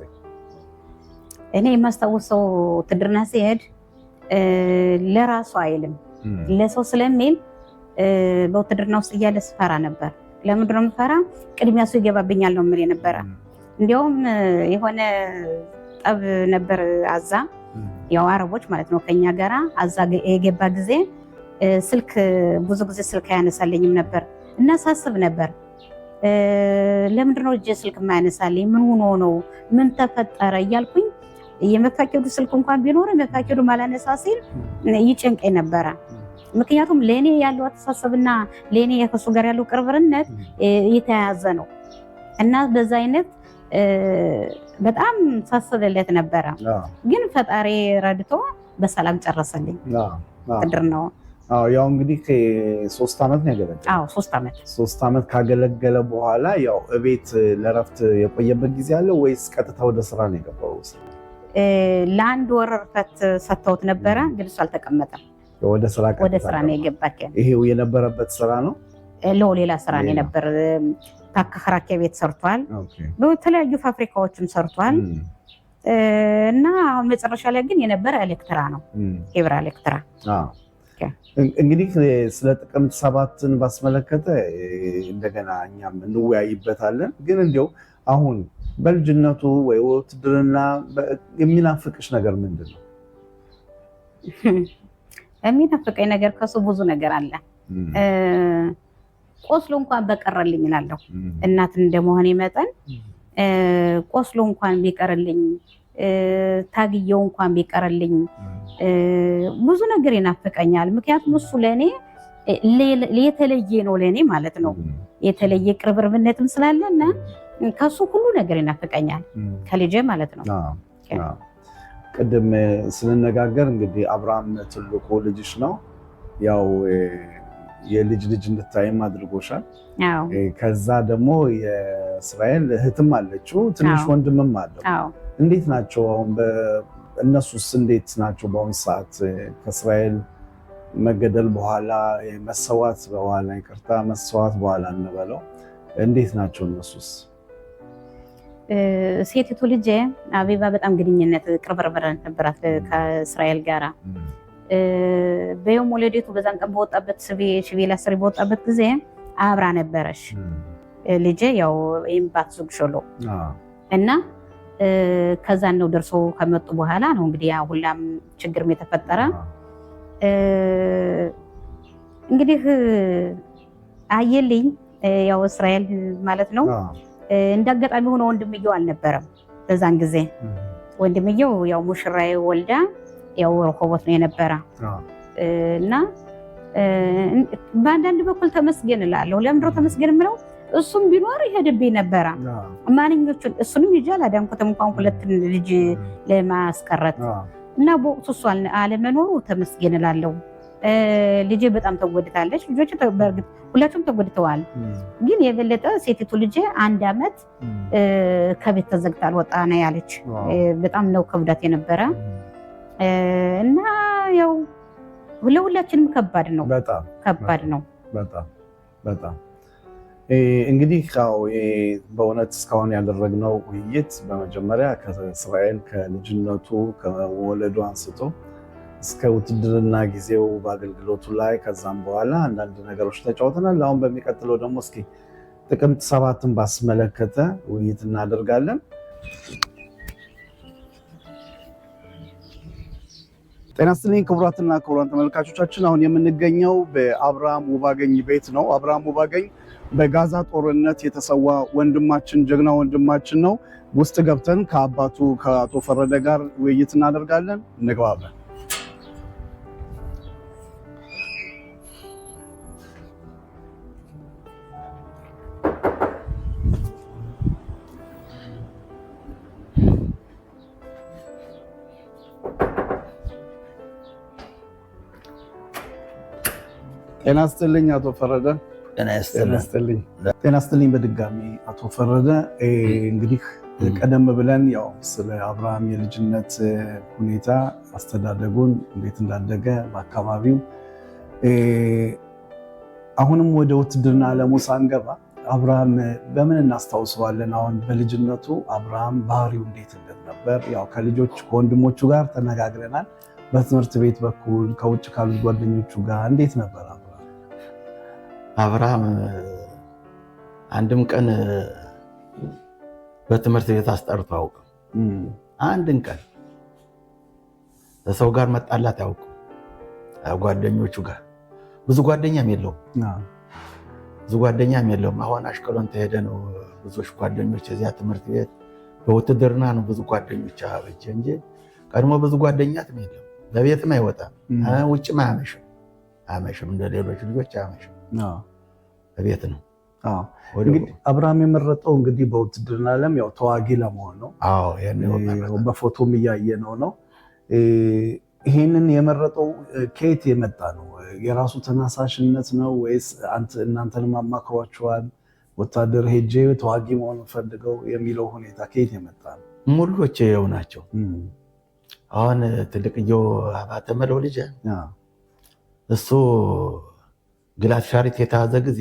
እኔ የማስታውሰው ውትድርና ሲሄድ ለራሱ አይልም ለሰው ስለሚል በውትድርና ውስጥ እያለ ስፈራ ነበር። ለምንድን ነው የምፈራ? ቅድሚያ እሱ ይገባብኛል ነው የምል የነበረ። እንዲያውም የሆነ ጠብ ነበር አዛ፣ ያው አረቦች ማለት ነው ከኛ ጋራ አዛ የገባ ጊዜ ስልክ ብዙ ጊዜ ስልክ አያነሳልኝም ነበር እና ሳስብ ነበር ለምንድን ነው እጄ ስልክ የማያነሳልኝ? ምን ሆኖ ነው? ምን ተፈጠረ እያልኩኝ የመፋኬዱ ስልክ እንኳን ቢኖር መፋኬዱ ማላነሳ ሲል ይጨንቀኝ ነበረ። ምክንያቱም ለእኔ ያለው አተሳሰብና ለእኔ ከሱ ጋር ያለው ቅርብርነት የተያያዘ ነው እና በዛ አይነት በጣም ሳስብለት ነበረ። ግን ፈጣሪ ረድቶ በሰላም ጨረሰልኝ ውትድር ነው። ያው እንግዲህ 3 ዓመት ነው ያገለገለው። 3 ዓመት ካገለገለ በኋላ ያው እቤት ለረፍት የቆየበት ጊዜ አለ ወይስ ቀጥታ ወደ ስራ ነው የገባው? ለአንድ ወር ረፍት ሰጥተውት ነበረ፣ ግን እሱ አልተቀመጠም። ወደ ስራ ነው የገባች። ይሄው የነበረበት ስራ ነው ሌላ ስራ ነው የነበር። ታከራከ ቤት ሰርቷል፣ በተለያዩ ፋብሪካዎችም ሰርቷል እና መጨረሻ ላይ ግን የነበረ ኤሌክትራ ነው ኬብራ ኤሌክትራ። እንግዲህ ስለ ጥቅምት 7ን ባስመለከተ እንደገና እኛም እንወያይበታለን። ግን እንዲያው አሁን በልጅነቱ ወይ ውትድርና የሚናፍቅሽ ነገር ምንድን ነው? የሚናፍቀኝ ነገር ከሱ ብዙ ነገር አለ። ቆስሎ እንኳን በቀረልኝ እላለሁ። እናት እንደመሆኔ መጠን ቆስሎ እንኳን ቢቀርልኝ፣ ታግየው እንኳን ቢቀርልኝ ብዙ ነገር ይናፍቀኛል። ምክንያቱም እሱ ለእኔ የተለየ ነው፣ ለእኔ ማለት ነው። የተለየ ቅርብርብነትም ስላለና ከሱ ሁሉ ነገር ይናፍቀኛል፣ ከልጄ ማለት ነው። ቅድም ስንነጋገር እንግዲህ አብርሃም ትልቁ ልጅሽ ነው። ያው የልጅ ልጅ እንድታይም አድርጎሻል። ከዛ ደግሞ የእስራኤል እህትም አለችው፣ ትንሽ ወንድምም አለው። እንዴት ናቸው አሁን? እነሱስ እንዴት ናቸው በአሁኑ ሰዓት? ከእስራኤል መገደል በኋላ መሰዋት በኋላ እንበለው፣ እንዴት ናቸው እነሱስ? ሴቲቱ ልጄ አቤባ በጣም ግንኙነት ቅርብርብረት ነበራት ከእስራኤል ጋራ። በየውም ወለዴቱ በዛን ቀን በወጣበት ሽቤ ላስሪ በወጣበት ጊዜ አብራ ነበረሽ ልጄ። ያው ይምባት ዙግ ሾሎ እና ከዛን ነው ደርሶ ከመጡ በኋላ ነው እንግዲህ ያ ሁላም ችግርም የተፈጠረ። እንግዲህ አየልኝ ያው እስራኤል ማለት ነው። እንዳጋጣሚ ሆኖ ወንድምየው አልነበረም በዛን ጊዜ። ወንድምየው ያው ሙሽራዬ ወልዳ ያው ረኮቦት ነው የነበረ እና በአንዳንድ በኩል ተመስገን እላለሁ። ለምንድን ነው ተመስገን የምለው? እሱም ቢኖር ይሄድብኝ ነበረ። ማንኞቹን እሱንም ልጅ አላዳንኩትም እንኳን 2 ልጅ ለማስቀረት እና በወቅቱ እሱ አለመኖሩ ተመስገን እላለሁ። ልጄ በጣም ተጎድታለች። ልጆች በእርግጥ ሁላችሁም ተጎድተዋል። ግን የበለጠ ሴቲቱ ልጄ 1 ዓመት ከቤት ተዘግታ አልወጣ ነው ያለች። በጣም ነው ክብደት የነበረ እና ያው ለሁላችንም ከባድ ነው፣ ከባድ ነው በጣም። እንግዲህ ያው በእውነት እስካሁን ያደረግነው ውይይት በመጀመሪያ ከእስራኤል ከልጅነቱ ከወለዱ አንስቶ እስከ ውትድርና ጊዜው በአገልግሎቱ ላይ ከዛም በኋላ አንዳንድ ነገሮች ተጫውተናል። አሁን በሚቀጥለው ደግሞ እስኪ ጥቅምት 7ን ባስመለከተ ውይይት እናደርጋለን። ጤና ይስጥልኝ ክቡራትና ክቡራን ተመልካቾቻችን፣ አሁን የምንገኘው በአብርሃም ውባገኝ ቤት ነው። አብርሃም ውባገኝ በጋዛ ጦርነት የተሰዋ ወንድማችን፣ ጀግና ወንድማችን ነው። ውስጥ ገብተን ከአባቱ ከአቶ ፈረደ ጋር ውይይት እናደርጋለን። እንግባለን። ጤና ይስጥልኝ አቶ ፈረደ። ጤና ይስጥልኝ በድጋሚ አቶ ፈረደ። እንግዲህ ቀደም ብለን ያው ስለ አብርሃም የልጅነት ሁኔታ አስተዳደጉን እንዴት እንዳደገ በአካባቢው አሁንም ወደ ውትድርና ዓለሙ ሳንገባ አብርሃም በምን እናስታውሰዋለን? አሁን በልጅነቱ አብርሃም ባህሪው እንዴት ነበር? ያው ከልጆች ከወንድሞቹ ጋር ተነጋግረናል። በትምህርት ቤት በኩል ከውጭ ካሉት ጓደኞቹ ጋር እንዴት ነበር አብርሃም? አንድም ቀን በትምህርት ቤት አስጠርቶ አያውቅም። አንድን ቀን ከሰው ጋር መጣላት አያውቅም። ጓደኞቹ ጋር ብዙ ጓደኛም የለውም። አሁን አሽከሎን ተሄደ ነው ብዙዎች ጓደኞች እዚያ ትምህርት ቤት በውትድርና ነው ብዙ ጓደኞች አበጀ እንጂ ቀድሞ ብዙ ጓደኛትም የለም። በቤትም አይወጣም፣ ውጭም አያመሽም። እንደ ሌሎች ልጆች አያመሽም፣ በቤት ነው። እንግዲህ አብርሃም የመረጠው እንግዲህ በውትድርና ዓለም ያው ተዋጊ ለመሆን ነው። በፎቶም እያየነው ነው። ይሄንን የመረጠው ከየት የመጣ ነው? የራሱ ተነሳሽነት ነው ወይስ እናንተንም አማክሯችኋል? ወታደር ሄጄ ተዋጊ መሆን ፈልገው የሚለው ሁኔታ ከየት የመጣ ነው? ሙሎች የው ናቸው። አሁን ትልቅየው አባተ መለው ልጅ እሱ ግላት ሻሪት የተያዘ ጊዜ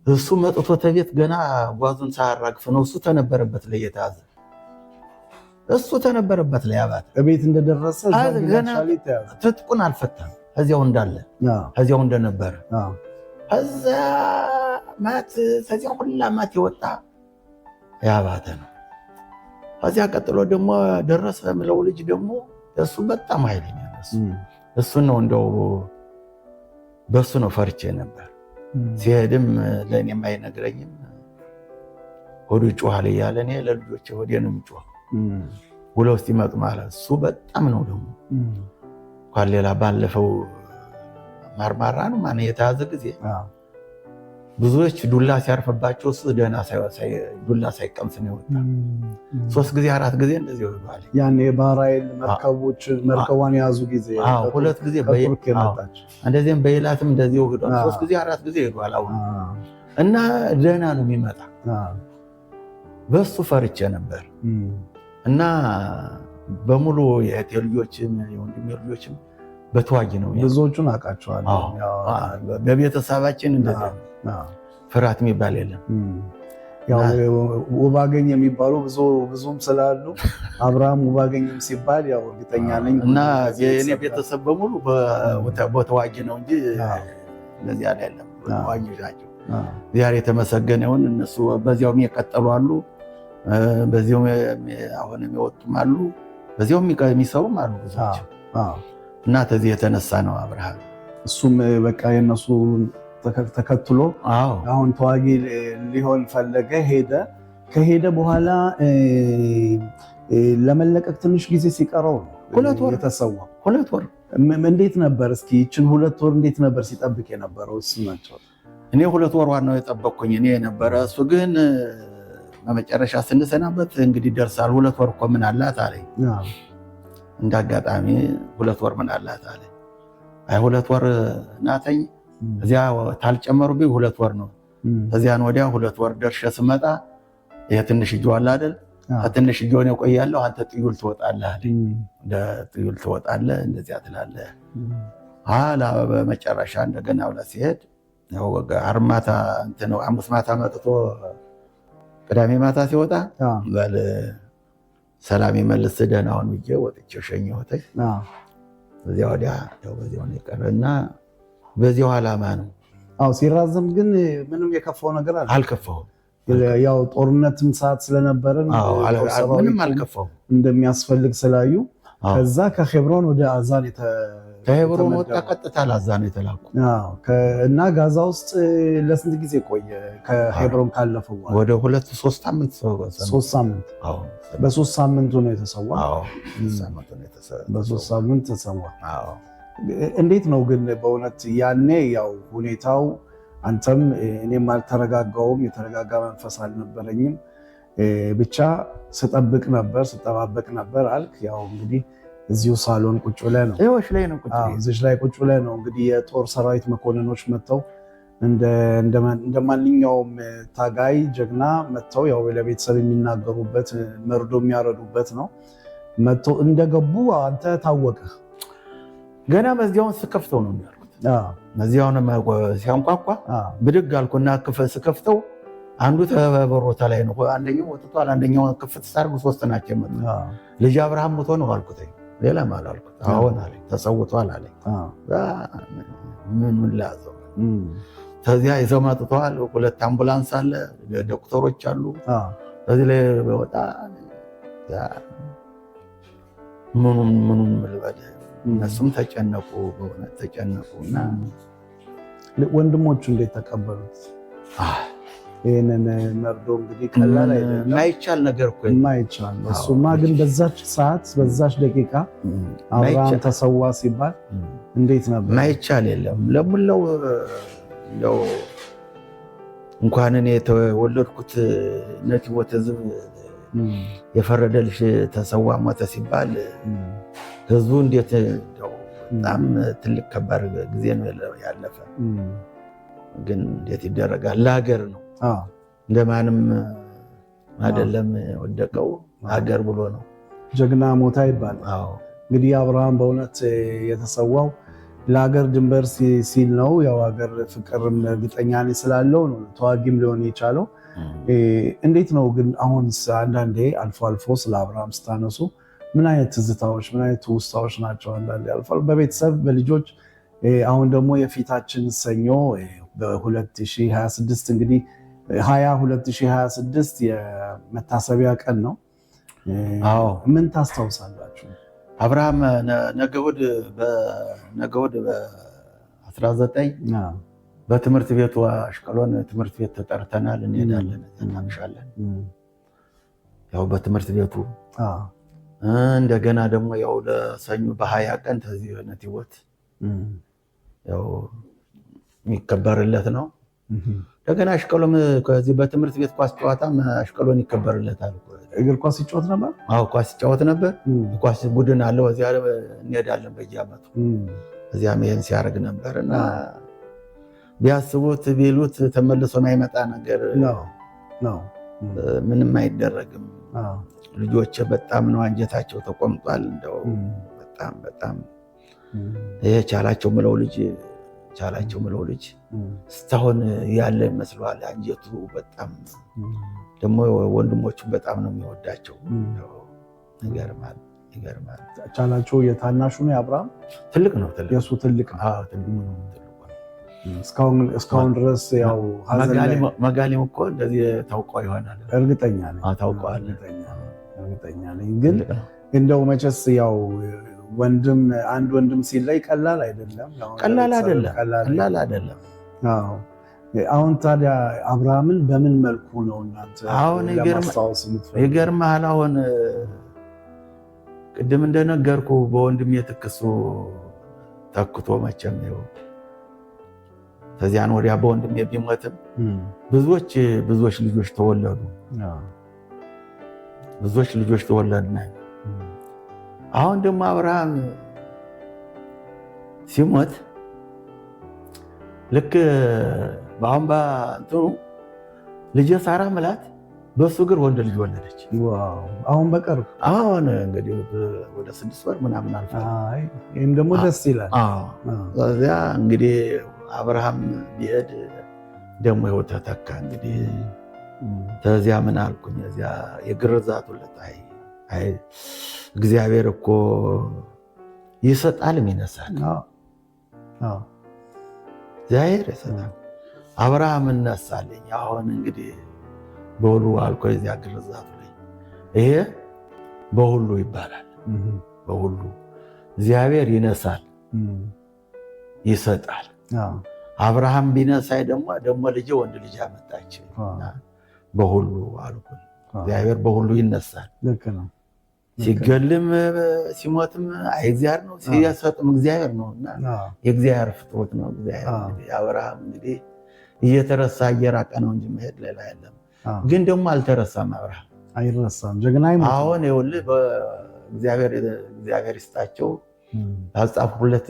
እሱ መጥቶ ተቤት ገና ጓዙን ሳያራግፍ ነው እሱ ተነበረበት ላይ የተያዘ አባተ ቤት እንደደረሰ ገና ትጥቁን አልፈታም። እዚያው እንዳለ እዚያው እንደነበረ እዛ ከዚያ ሁላ ማት የወጣ ያባተ ነው። ከዚያ ቀጥሎ ደግሞ ደረሰ ምለው ልጅ ደግሞ እሱ በጣም ኃይለኛ ነው። እሱ ነው እንደው በሱ ነው ፈርቼ ነበር። ሲሄድም ለእኔም አይነግረኝም። ሆዱ ጮኋል እያለ እኔ ለልጆቼ ሆዴንም ጮህ ውለው ሲመጡ ማለት እሱ በጣም ነው ደግሞ እንኳን ሌላ ባለፈው ማርማራ ነው ማን የተያዘ ጊዜ ብዙዎች ዱላ ሲያርፍባቸው እሱ ደህና ዱላ ሳይቀምስ ነው የወጣ። 3 ጊዜ 4 ጊዜ እንደዚህ ይወጣል። ያኔ ባህር ኃይል መርከቧን የያዙ ጊዜ 2 ጊዜ እንደዚህም በይላትም እንደዚህ ወግዷል። 3 ጊዜ 4 ጊዜ ይወጣል። አሁን እና ደህና ነው የሚመጣ። በሱ ፈርቼ ነበር እና በሙሉ የእህቴ ልጆችም የወንድሜ ልጆችም በተዋጊ ነው። ብዙዎቹን አውቃቸዋለሁ። በቤተሰባችን እንደዚህ ፍርሃት የሚባል የለም። ውባገኝ የሚባሉ ብዙም ስላሉ አብርሃም ውባገኝም ሲባል ያው እርግጠኛ ነኝ እና የኔ ቤተሰብ በሙሉ በተዋጊ ነው እንጂ እንደዚህ አይደለም። ተዋጊ ናቸው። ዛሬ የተመሰገነ ይሁን። እነሱ በዚያውም የቀጠሉ አሉ፣ በዚያውም አሁን የሚወጡም አሉ፣ በዚያውም የሚሰሩም አሉ ብዙዎች። እና ከዚህ የተነሳ ነው አብርሃም እሱም በቃ የነሱ ተከትሎ አሁን ተዋጊ ሊሆን ፈለገ። ከሄደ በኋላ ለመለቀቅ ትንሽ ጊዜ ሲቀረው ነው 2 ወር የተሰዋው። 2 ወር እንዴት ነበር? እስኪ ይችን 2 ወር እንዴት ነበር ሲጠብቅ የነበረው? እሱ ናቸው። እኔ 2 ወር ነው የጠበቅኩኝ እኔ የነበረ። እሱ ግን በመጨረሻ ስንሰናበት እንግዲህ ደርሳል 2 ወር እኮ ምን አላት አለኝ። እንዳጋጣሚ 2 ወር ምን አላት አለ። አይ 2 ወር ናተኝ እዚያ ታልጨመሩብኝ 2 ወር ነው። እዚያን ወዲያ 2 ወር ደርሼ ስመጣ የትንሽ እጅ አለ አይደል? ትንሽ እጅ ሆነ ቆያለሁ። አንተ ጥዩል ትወጣለህ አለኝ። እንደ ጥዩል ትወጣለህ እንደዚያ ትላለህ አላ። በመጨረሻ እንደገና ብላ ሲሄድ ያው አርማታ እንትን ነው 5 ማታ መጥቶ ቅዳሜ ማታ ሲወጣ በል ሰላም ይመልስ ደህና ሁን ብዬ ወጥቼ ሸኘሁት። በዚያ ወዲያ ያው በዚያው ነው የቀረና በዚያው ዓላማ ነው። ሲራዘም ግን ምንም የከፋው ነገር አልከፋውም። ያው ጦርነትም ሰዓት ስለነበረን ምንም አልከፋውም እንደሚያስፈልግ ስላዩ ከዛ ከሄብሮን ወደ አዛን ከሄብሮን ወጣ ቀጥታ ለአዛን የተላኩ እና ጋዛ ውስጥ ለስንት ጊዜ ቆየ? ከሄብሮን ካለፈው ወደ 2-3 ሳምንት 3 ሳምንት በ3 ሳምንቱ ነው የተሰዋ። በ3 ሳምንት ተሰዋ። እንዴት ነው ግን በእውነት ያኔ ያው ሁኔታው አንተም እኔም አልተረጋጋውም፣ የተረጋጋ መንፈስ አልነበረኝም። ብቻ ስጠብቅ ነበር ስጠባበቅ ነበር አልክ። ያው እንግዲህ እዚሁ ሳሎን ቁጭ ብለህ ነው? ይኸውልሽ ላይ ነው ቁጭ እዚች ላይ ቁጭ ብለህ ነው እንግዲህ የጦር ሰራዊት መኮንኖች መጥተው እንደ ማንኛውም ታጋይ ጀግና መጥተው ያው ለቤተሰብ የሚናገሩበት መርዶ የሚያረዱበት ነው። መጥተው እንደገቡ አንተ ታወቅህ? ገና መዝጊያውን ስከፍተው ነው የሚያልኩት። መዝጊያውን ሲያንኳኳ ብድግ አልኩና ክፍል ስከፍተው አንዱ ተበሮታ ላይ ነው፣ አንደኛው ወጥቷል። አንደኛው ክፍት ሳርጉ 3 ናቸው የመጡት። ልጅ አብርሃም ሞቶ ነው አልኩት። ሌላም አላልኩት። አሁን አለኝ ተሰውቷል አለኝ። ምን ላዘው ከዚያ ይዘው መጥተዋል። 2 አምቡላንስ አለ፣ ዶክተሮች አሉ። ከዚህ ላይ ወጣ ምኑን ልበል። እነሱም ተጨነቁ፣ በእውነት ተጨነቁ። እና ወንድሞቹ እንዴት ተቀበሉት? ይህንን መርዶ እንግዲህ ቀላል አይደለም፣ የማይቻል ነገር እኮ የማይቻል። እሱማ ግን በዛች ሰዓት በዛች ደቂቃ አብርሃም ተሰዋ ሲባል እንዴት ነበር? የማይቻል የለም። ለሙላው እንደው እንኳን እኔ የተወለድኩት ነቲቦት ህዝብ የፈረደልሽ ተሰዋ ሞተ ሲባል ህዝቡ እንዴት በጣም ትልቅ ከባድ ጊዜ ነው ያለፈ። ግን እንዴት ይደረጋል? ለሀገር ነው እንደማንም አይደለም ወደቀው ሀገር ብሎ ነው። ጀግና ሞታ ይባላል። እንግዲህ አብርሃም በእውነት የተሰዋው ለሀገር ድንበር ሲል ነው። ያው ሀገር ፍቅርም እርግጠኛ ስላለው ነው ተዋጊም ሊሆን የቻለው። እንዴት ነው ግን አሁን አንዳንዴ አልፎ አልፎ ስለ አብርሃም ስታነሱ ምን አይነት ትዝታዎች ምን አይነት ውስታዎች ናቸው? አንዳንዴ አልፎ በቤተሰብ በልጆች አሁን ደግሞ የፊታችን ሰኞ በ2026 እንግዲህ 2026 የመታሰቢያ ቀን ነው። ምን ታስታውሳላችሁ? አብርሃም ነገ እሑድ በ19 በትምህርት ቤቱ አሽቀሎን ትምህርት ቤት ተጠርተናል። እንሄዳለን፣ እናምሻለን። ያው በትምህርት ቤቱ እንደገና ደግሞ ያው ለሰኞ በ20 ቀን ተዚህ ነቲቦት ያው የሚከበርለት ነው። እንደገና አሽቀሎም ከዚህ በትምህርት ቤት ኳስ ጨዋታም አሽቀሎን ይከበርለታል። እግር ኳስ ይጫወት ነበር? አዎ ኳስ ይጫወት ነበር። ኳስ ቡድን አለው። እዚያ እንሄዳለን በየዓመቱ። እዚያም ይሄን ሲያደርግ ነበር እና ቢያስቡት ቢሉት ተመልሶ የማይመጣ ነገር ነው። ምንም አይደረግም። ልጆች በጣም ነው አንጀታቸው ተቆምጧል። እንደው በጣም ይሄ ቻላቸው ምለው ልጅ እስካሁን ያለ ይመስለዋል አንጀቱ። በጣም ደግሞ ወንድሞቹን በጣም ነው የሚወዳቸው። ይገርማል። ቻላቸው የታናሹ ነው የአብርሃም ትልቅ ነው። የእሱ ትልቅ ነው። እስካሁን ድረስ ያው መጋሊም እኮ እንደዚህ ታውቀው ይሆናል። እርግጠኛ ነኝ ግን እንደው መቼስ ያው አንድ ወንድም ሲለይ ቀላል አይደለም። አሁን ታዲያ አብርሃምን በምን መልኩ ነው እናንተ ለማስታወስ የምትፈልጉት? ይገርምሃል። አሁን ቅድም እንደነገርኩ በወንድም የትክሱ ተክቶ መቼም ይኸው ከዚያን ወዲያ በወንድም ቢሞትም ብዙዎች ልጆች ተወለዱ። ብዙዎች ልጆች ተወለድና አሁን ደግሞ አብርሃም ሲሞት ልክ በአሁን በእንትኑ ልጄ ሳራ ምላት በሱ እግር ወንድ ልጅ ወለደች። አሁን በቅርብ አሁን እንግዲህ ወደ 6 ወር ምናምን አልፎ ይህም ደግሞ ደስ ይላል። እዚያ እንግዲህ አብርሃም ቢሄድ ደግሞ ይኸው ተተካ። እንግዲህ ተዚያ ምን አልኩኝ እዚያ የግርዛቱ ዕለት እግዚአብሔር እኮ ይሰጣልም ይነሳል። እግዚአብሔር ይሰጣል። አብርሃም እነሳልኝ። አሁን እንግዲህ በሁሉ አልኮ የዚያ ግርዛቱ ላይ ይሄ በሁሉ ይባላል። በሁሉ እግዚአብሔር ይነሳል ይሰጣል። አብርሃም ቢነሳይ ደግሞ ልጅ ወንድ ልጅ አመጣች። በሁሉ አልኩኝ እግዚአብሔር በሁሉ ይነሳል። ሲገልም ሲሞትም እግዚአብሔር ነው፣ ሲሰጥም እግዚአብሔር ነው እና የእግዚአብሔር ፍጥረት ነው። እግዚአብሔር አብርሃም እንግዲህ እየተረሳ እየራቀ ነው እንጂ መሄድ ሌላ የለም። ግን ደግሞ አልተረሳም። አብርሃም አይረሳም። ጀግና አሁን ይኸውልህ እግዚአብሔር ይስጣቸው ያጻፉለት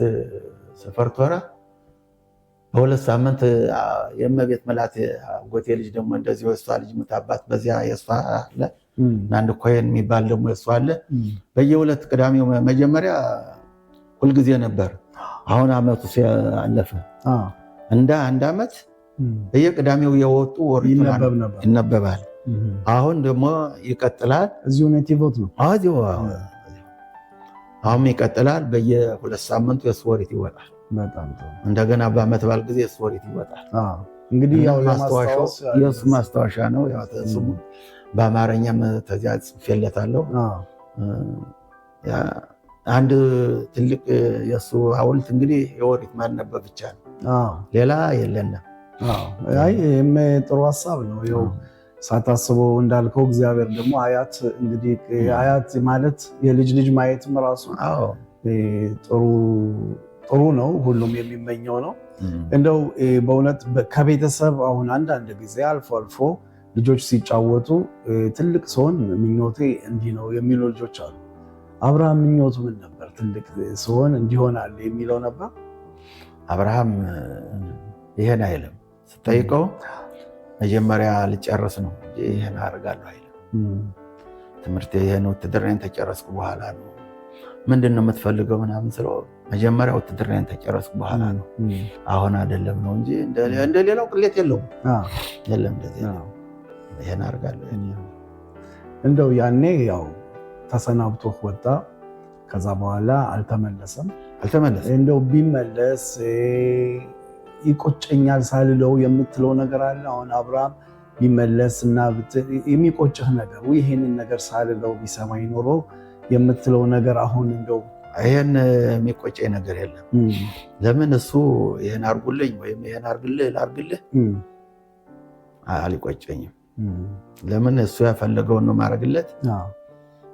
ሰፈርቶራ በሁለት ሳምንት የእመቤት መላት ጎቴ ልጅ ደግሞ እንደዚህ የሷ ልጅ ምታባት በዚያ የሷ አለ አንድ ኮይን የሚባል ደግሞ የሷ አለ። በየሁለት ቅዳሜው መጀመሪያ ሁልጊዜ ነበር። አሁን አመቱ ሲያለፈ እንደ አንድ አመት በየቅዳሜው የወጡ ወሪት ይነበባል። አሁን ደግሞ ይቀጥላል። እዚሁ ኔቲቭት ነው። አሁን ይቀጥላል። በየሁለት ሳምንቱ የስወሪት ይወጣል። በጣም ጥሩ። እንደገና በአመት በዓል ጊዜ የስወሪት ይወጣል። እንግዲህ ያው የሱ ማስታወሻ ነው። ያው ስሙ በአማርኛም ተዚያ ጽፌለታለሁ። አንድ ትልቅ የሱ ሐውልት እንግዲህ የወሪት ማንበብ ብቻ ነው፣ ሌላ የለንም። ይህም ጥሩ ሀሳብ ነው። ይኸው ሳታስበው እንዳልከው እግዚአብሔር ደግሞ አያት እንግዲህ አያት ማለት የልጅ ልጅ ማየትም ራሱ ጥሩ ነው። ሁሉም የሚመኘው ነው። እንደው በእውነት ከቤተሰብ አሁን አንዳንድ ጊዜ አልፎ አልፎ ልጆች ሲጫወቱ ትልቅ ሰውን ምኞቴ እንዲህ ነው የሚሉ ልጆች አሉ። አብርሃም ምኞቱ ምን ነበር? ትልቅ ሰውን እንዲሆናል የሚለው ነበር። አብርሃም ይሄን አይልም። ስጠይቀው መጀመሪያ ልጨርስ ነው ይሄን አደርጋለሁ አይልም። ትምህርት ይሄን ውትድርናን ተጨረስኩ በኋላ ነው ምንድን ነው የምትፈልገው ምናምን ስለው መጀመሪያ ውትድርናን ተጨረስኩ በኋላ ነው አሁን አይደለም ነው እንጂ እንደሌላው ቅሌት የለውም። የለም እንደዚህ ነው ይሄን አደርጋለሁ። እንደው ያኔ ያው ተሰናብቶ ወጣ። ከዛ በኋላ አልተመለሰም። እንደው ቢመለስ ይቆጨኛል ሳልለው የምትለው ነገር አለ? አሁን አብርሃም ቢመለስ እና የሚቆጭህ ነገር ይሄንን ነገር ሳልለው ቢሰማኝ ኖሮ የምትለው ነገር አሁን እንደው? ይሄን የሚቆጨኝ ነገር የለም። ለምን እሱ ይሄን አርጉልኝ ወይም ይሄን ላርግልህ አልቆጨኝም። ለምን እሱ ያፈለገውን ነው ማረግለት፣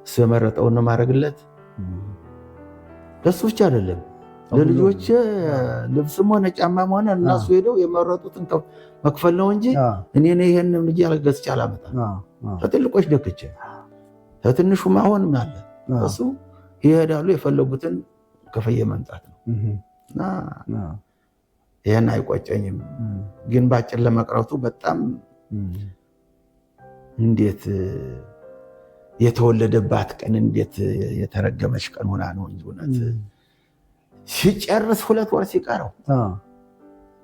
እሱ የመረጠውን ነው ማረግለት። ለሱ ብቻ አይደለም ለልጆች ልብስም ሆነ ጫማም ሆነ እነሱ ሄደው የመረጡትን መክፈል ነው እንጂ እኔ ይሄን ልጅ ገዝቼ አላመጣም። ከትልቆች ደክቼ ከትንሹም አሁንም አለ እሱ ይሄዳሉ የፈለጉትን ከፈየ መምጣት ነው እና ይሄን አይቆጨኝም። ግን ባጭር ለመቅረቱ በጣም እንዴት የተወለደባት ቀን እንዴት የተረገመች ቀን ሆና ነው እንጂ እውነት ሲጨርስ 2 ወር ሲቀረው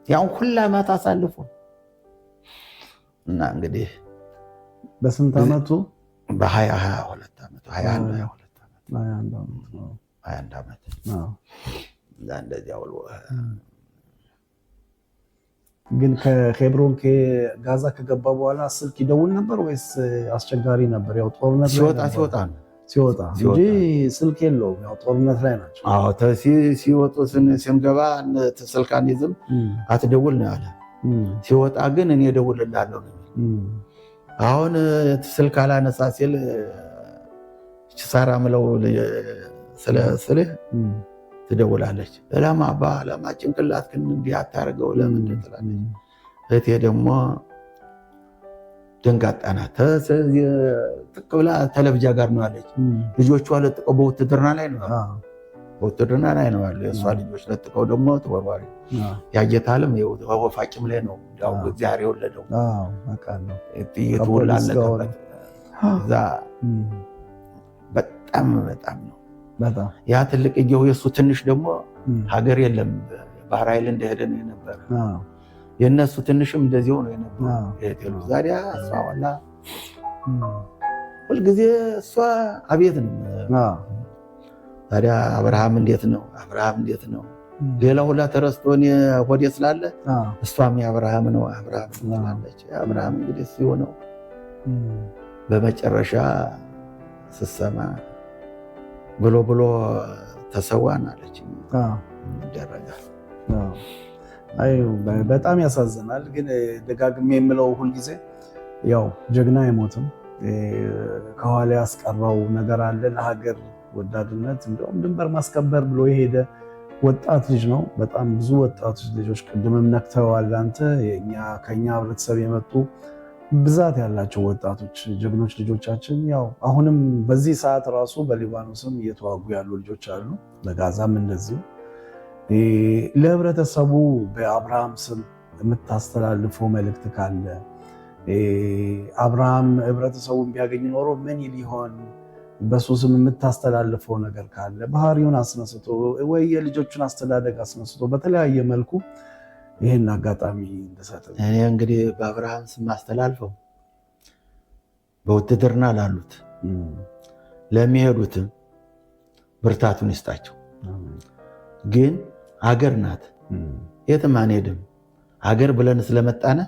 ያው ሁላ ማታ አሳልፎ እና እንግዲህ በስንት ዓመቱ በ22 ዓመቱ 21 ዓመት እንደዚያ ውሎ ግን ከሄብሮን ከጋዛ ከገባ በኋላ ስልክ ይደውል ነበር ወይስ አስቸጋሪ ነበር? ያው ጦርነት ሲወጣ እንጂ ስልክ የለውም። ያው ጦርነት ላይ ናቸው። ሲወጡ ስንገባ ስልክ አንይዝም አትደውል ነው ያለ። ሲወጣ ግን እኔ እደውልልሃለሁ ነው። አሁን ስልክ አላነሳ ሲል ሳራ ምለው ስልህ ትደውላለች። ለማ ጭንቅላት ግን እንዲህ አታርገው ለምን ትላለች። እህቴ ደግሞ ደንጋጣ ናት። ጥቅ ብላ ተለብጃ ጋር ነው ያለች። ልጆቿ ለጥቀው በውትድርና ላይ ነው ያሉ። የእሷ ልጆች ለጥቀው ደግሞ ተወርዋሪ ያየታለም ወፋጭም ላይ ነው እግዚአብሔር የወለደው ጥይቱ ላለቀበት እዛ በጣም ነው ያ ትልቅ እየው የሱ ትንሽ ደግሞ ሀገር የለም ባህር ኃይል እንደሄደ ነው የነበረ። የነሱ ትንሽም እንደዚህ ሆኖ የነበረ የቴሉ ዛሬ እሷ ዋላ ሁልጊዜ እሷ አቤት ነው። ታዲያ አብርሃም እንዴት ነው ሌላ ሁላ ተረስቶን ሆዴ ስላለ እሷም የአብርሃም ነው ትላለች። አብርሃም እንግዲህ ሲሆነው በመጨረሻ ስሰማ ብሎ ተሰዋን አለች። ይደረጋል። በጣም ያሳዝናል። ግን ደጋግሜ የምለው ሁልጊዜ ያው ጀግና አይሞትም፣ ከኋላ ያስቀረው ነገር አለ። ለሀገር ወዳድነት እንደውም ድንበር ማስከበር ብሎ የሄደ ወጣት ልጅ ነው። በጣም ብዙ ወጣቶች ልጆች ቅድምም ነክተዋል። አንተ ከኛ ህብረተሰብ የመጡ ብዛት ያላቸው ወጣቶች ጀግኖች ልጆቻችን ያው አሁንም በዚህ ሰዓት ራሱ በሊባኖስም እየተዋጉ ያሉ ልጆች አሉ። በጋዛም እንደዚሁ። ለህብረተሰቡ በአብርሃም ስም የምታስተላልፈው መልእክት ካለ አብርሃም ህብረተሰቡን ቢያገኝ ኖሮ ምን ሊሆን በሱ ስም የምታስተላልፈው ነገር ካለ ባህሪውን አስነስቶ ወይ የልጆቹን አስተዳደግ አስነስቶ በተለያየ መልኩ ይህን አጋጣሚ እንደሰጠ እኔ እንግዲህ በአብርሃም ስም አስተላልፈው በውትድርና ላሉት ለሚሄዱትም ብርታቱን ይስጣቸው። ግን ሀገር ናት፣ የትም አንሄድም። ሀገር ብለን ስለመጣነ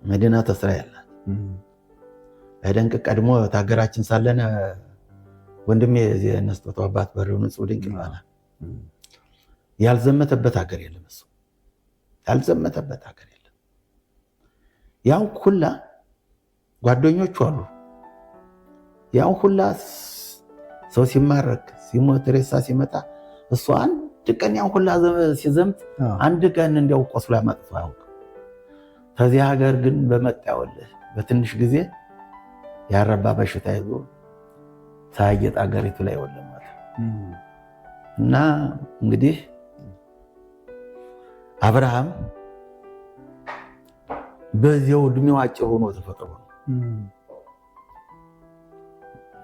መዲናተ እስራኤል ናት። በደንቅ ቀድሞ ሀገራችን ሳለን ወንድሜ የነስጦቱ አባት በሬው ንጹህ ድንቅ ይባላል። ያልዘመተበት ሀገር የለም። እሱ ያልዘመተበት ሀገር የለም። ያው ሁላ ጓደኞቹ አሉ። ያው ሁላ ሰው ሲማረክ ሲሞት ሬሳ ሲመጣ እሱ አንድ ቀን ያው ሁላ ሲዘምት አንድ ቀን እንዲያው ቆስሎ ያመጥቶ አያውቅም። ከዚህ ሀገር ግን በመጣ ያወልህ በትንሽ ጊዜ ያረባ በሽታ ይዞ ሳያጌጥ ሀገሪቱ ላይ ወለማት እና እንግዲህ አብርሃም በዚያው እድሜው አጭር ሆኖ ተፈጥሮ ነው።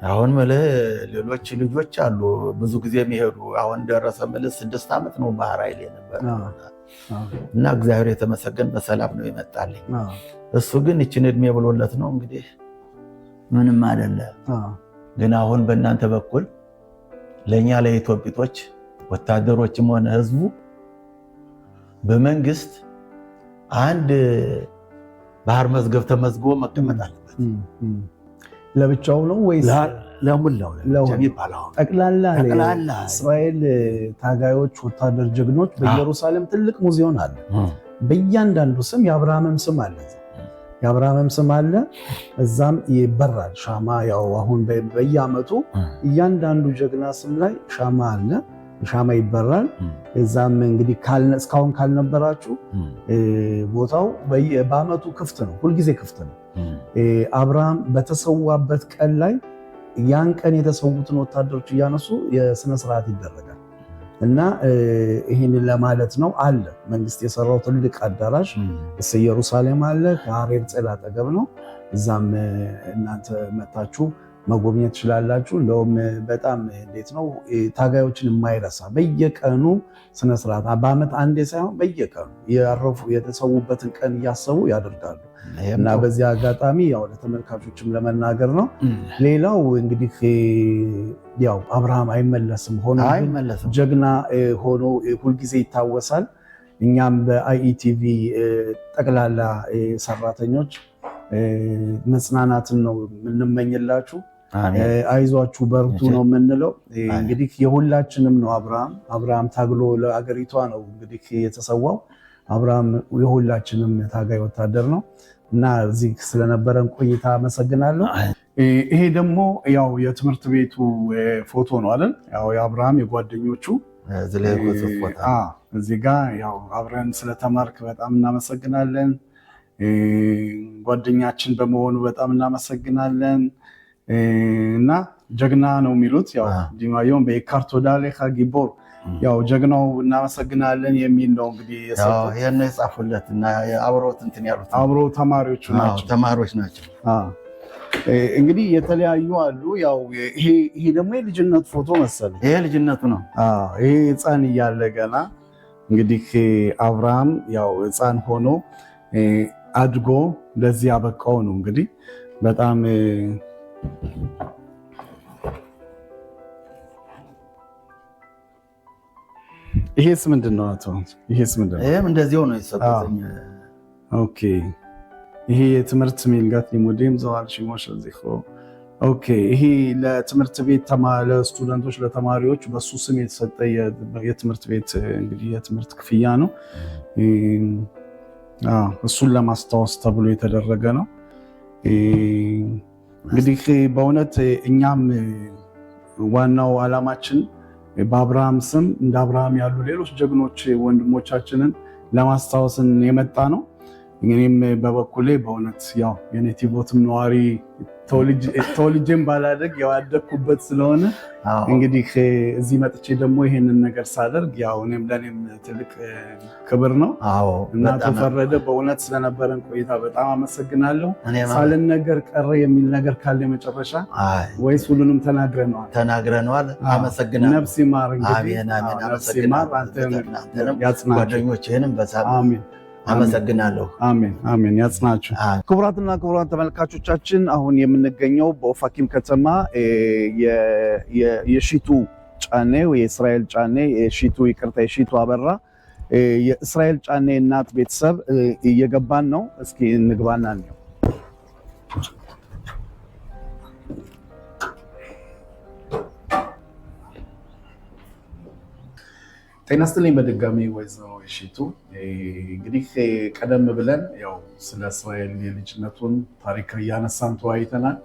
አሁን ሌሎች ልጆች አሉ ብዙ ጊዜ የሚሄዱ አሁን ደረሰ 6 ዓመት ነው ባህር ኃይል የነበረ እና እግዚአብሔር የተመሰገን በሰላም ነው ይመጣልኝ። እሱ ግን እችን እድሜ ብሎለት ነው እንግዲህ ምንም አይደለ። ግን አሁን በእናንተ በኩል ለኛ ለኢትዮጵያኖች ወታደሮችም ሆነ ህዝቡ በመንግስት አንድ ባህር መዝገብ ተመዝግቦ መቀመጥ አለበት። ለብቻው ነው ወይስ ለሙላው ጠቅላላ? እስራኤል ታጋዮች ወታደር ጀግኖች በኢየሩሳሌም ትልቅ ሙዚየም አለ። በእያንዳንዱ ስም የአብርሃምም ስም አለ። የአብርሃምም ስም አለ። እዛም ይበራል ሻማ። ያው አሁን በየዓመቱ እያንዳንዱ ጀግና ስም ላይ ሻማ አለ። ሻማ ይበራል። እዛም እንግዲህ እስካሁን ካልነበራችሁ ቦታው በዓመቱ ክፍት ነው፣ ሁልጊዜ ክፍት ነው። አብርሃም በተሰዋበት ቀን ላይ ያን ቀን የተሰዉትን ወታደሮች እያነሱ የስነስርዓት ይደረጋል እና ይህንን ለማለት ነው። አለ መንግስት የሰራው ትልቅ አዳራሽ ኢየሩሳሌም አለ። ከአሬር ጼል አጠገብ ነው። እዛም እናንተ መታችሁ መጎብኘት ትችላላችሁ። እንደውም በጣም እንዴት ነው ታጋዮችን የማይረሳ በየቀኑ ስነስርዓት በዓመት አንዴ ሳይሆን በየቀኑ ያረፉ የተሰዉበትን ቀን እያሰቡ ያደርጋሉ እና በዚህ አጋጣሚ ያው ለተመልካቾችም ለመናገር ነው። ሌላው እንግዲህ ያው አብርሃም አይመለስም ሆኖ ጀግና ሆኖ ሁልጊዜ ይታወሳል። እኛም በአይኢቲቪ ጠቅላላ ሰራተኞች መጽናናትን ነው የምንመኝላችሁ። አይዟችሁ በርቱ ነው የምንለው። እንግዲህ የሁላችንም ነው። አብርሃም ታግሎ ለአገሪቷ ነው እንግዲህ የተሰዋው። አብርሃም የሁላችንም ታጋይ ወታደር ነው እና እዚህ ስለነበረን ቆይታ አመሰግናለሁ። ይሄ ደግሞ ያው የትምህርት ቤቱ ፎቶ ነው አይደል? ያው የአብርሃም የጓደኞቹ እዚህ ጋር ያው አብረን ስለተማርክ በጣም እናመሰግናለን። ጓደኛችን በመሆኑ በጣም እናመሰግናለን እና ጀግና ነው የሚሉት ያው ዲማዮን በካርቶዳሌ ጊቦር ያው ጀግናው እናመሰግናለን የሚል ነው እንግዲህ ይሄን የጻፉለት እና አብሮት እንትን ያሉት አብሮ ተማሪዎች ናቸው። እንግዲህ የተለያዩ አሉ። ያው ይሄ ደግሞ የልጅነት ፎቶ መሰለኝ። ይሄ ልጅነቱ ነው። ይሄ ህፃን እያለ ገና እንግዲህ አብርሃም ያው ህፃን ሆኖ አድጎ ለዚህ ያበቃው ነው እንግዲህ በጣም ይሄስ ምንድን ነው አቶ? ይሄስ ምንድን ነው? ይሄም እንደዚሁ ነው የሰጡኝ። ኦኬ ይሄ የትምህርት ሚልጋት ሊሙዲም ዘዋል ሽሞሽ ለዚሁ ኦኬ ይሄ ለትምህርት ቤት ለስቱደንቶች ለተማሪዎች በሱ ስም የተሰጠ የትምህርት ቤት እንግዲህ የትምህርት ክፍያ ነው። እሱን ለማስታወስ ተብሎ የተደረገ ነው። እንግዲህ በእውነት እኛም ዋናው ዓላማችን በአብርሃም ስም እንደ አብርሃም ያሉ ሌሎች ጀግኖች ወንድሞቻችንን ለማስታወስን የመጣ ነው። እኔም በበኩሌ በእውነት ያው የኔቲቮትም ነዋሪ ተወልጄም ባላደግ ያው ያደግኩበት ስለሆነ እንግዲህ እዚህ መጥቼ ደግሞ ይሄንን ነገር ሳደርግ ያው እኔም ለእኔም ትልቅ ክብር ነው እና አቶ ፈረደ በእውነት ስለነበረን ቆይታ በጣም አመሰግናለሁ። ሳልነገር ቀረ የሚል ነገር ካለ መጨረሻ ወይስ ሁሉንም ተናግረነዋል? አመሰግናለሁ። ነፍስ ይማር እንግዲህ ነፍስ ይማር። አንተም ያጽናችሁ ጓደኞችህንም አሜን። አመሰግናለሁ። አሜን አሜን። ያጽናችሁ። ክቡራትና ክቡራን ተመልካቾቻችን አሁን የምንገኘው በኦፋኪም ከተማ የሺቱ ጫኔ የእስራኤል ጫኔ የሺቱ አበራ የእስራኤል ጫኔ እናት ቤተሰብ እየገባን ነው። እስኪ እንግባና ነው። ጤና ይስጥልኝ በድጋሚ ወይዘሮ የሺቱ። እንግዲህ ቀደም ብለን ያው ስለ እስራኤል የልጅነቱን ታሪክ እያነሳን ተወያይተናል።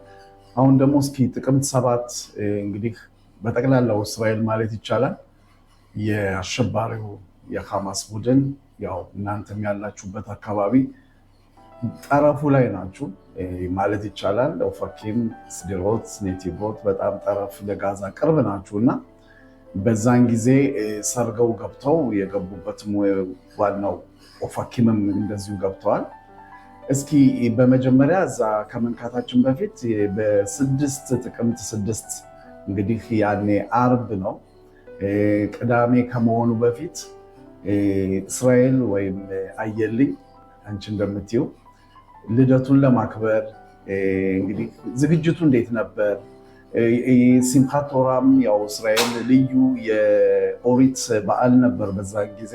አሁን ደግሞ እስኪ ጥቅምት 7 እንግዲህ በጠቅላላው እስራኤል ማለት ይቻላል የአሸባሪው የሐማስ ቡድን ያው እናንተም ያላችሁበት አካባቢ ጠረፉ ላይ ናችሁ ማለት ይቻላል። ኦፋኪም፣ ስዴሮት፣ ኔቲቮት በጣም ጠረፍ ለጋዛ ቅርብ ናችሁ እና በዛን ጊዜ ሰርገው ገብተው የገቡበት ዋናው ኦፋኪምም እንደዚሁ ገብተዋል። እስኪ በመጀመሪያ እዛ ከመንካታችን በፊት ጥቅምት 6 እንግዲህ ያኔ አርብ ነው፣ ቅዳሜ ከመሆኑ በፊት እስራኤል ወይም አየልኝ አንቺ እንደምትይው ልደቱን ለማክበር እንግዲህ ዝግጅቱ እንዴት ነበር? ሲምካት ቶራም ያው እስራኤል ልዩ የኦሪት በዓል ነበር በዛን ጊዜ።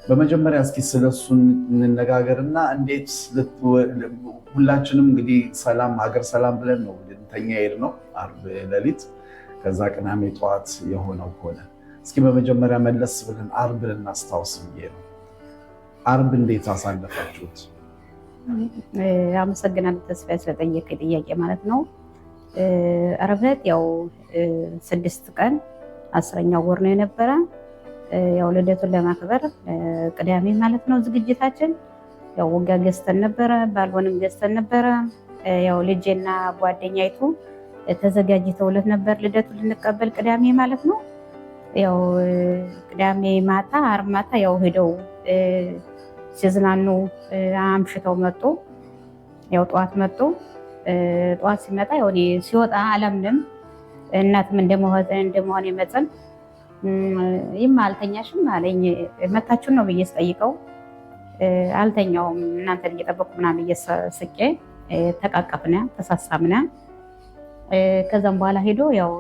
በመጀመሪያ እስኪ ስለሱ እንነጋገርና እንዴት ሁላችንም እንግዲህ ሀገር ሰላም ብለን ነው ልንተኛ ሄድነው አርብ ሌሊት፣ ከዛ ቅዳሜ ጠዋት የሆነው ሆነ። እስኪ በመጀመሪያ መለስ ብለን አርብ ልናስታውስ ብዬ ነው። አርብ እንዴት አሳለፋችሁት? አመሰግናለሁ ተስፋዬ ስለጠየቀኝ ጥያቄ ማለት ነው። ዓርብ ዕለት ያው 6 ቀን 10ኛው ወር ነው የነበረ። ያው ልደቱን ለማክበር ቅዳሜ ማለት ነው ዝግጅታችን። ያው ወጋ ገዝተን ነበረ፣ ባልሆንም ገዝተን ነበረ። ያው ልጄና ጓደኛይቱ ተዘጋጅተውለት ነበር ልደቱን ልንቀበል ቅዳሜ ማለት ነው። ያው ቅዳሜ ማታ ዓርብ ማታ ያው ሄደው ሲዝናኑ አምሽተው መጡ። ያው ጠዋት መጡ። ጠዋት ሲመጣ ያው እኔ ሲወጣ አላምንም። እናትም እንደመሆን መጠን ይህም አልተኛሽም አለኝ። መታችሁን ነው ብዬ ስጠይቀው አልተኛውም እናንተን እየጠበቁ ምናምን ብዬ ስቄ ተቃቀፍነ፣ ተሳሳምነ። ከዛም በኋላ ሄዶ ያው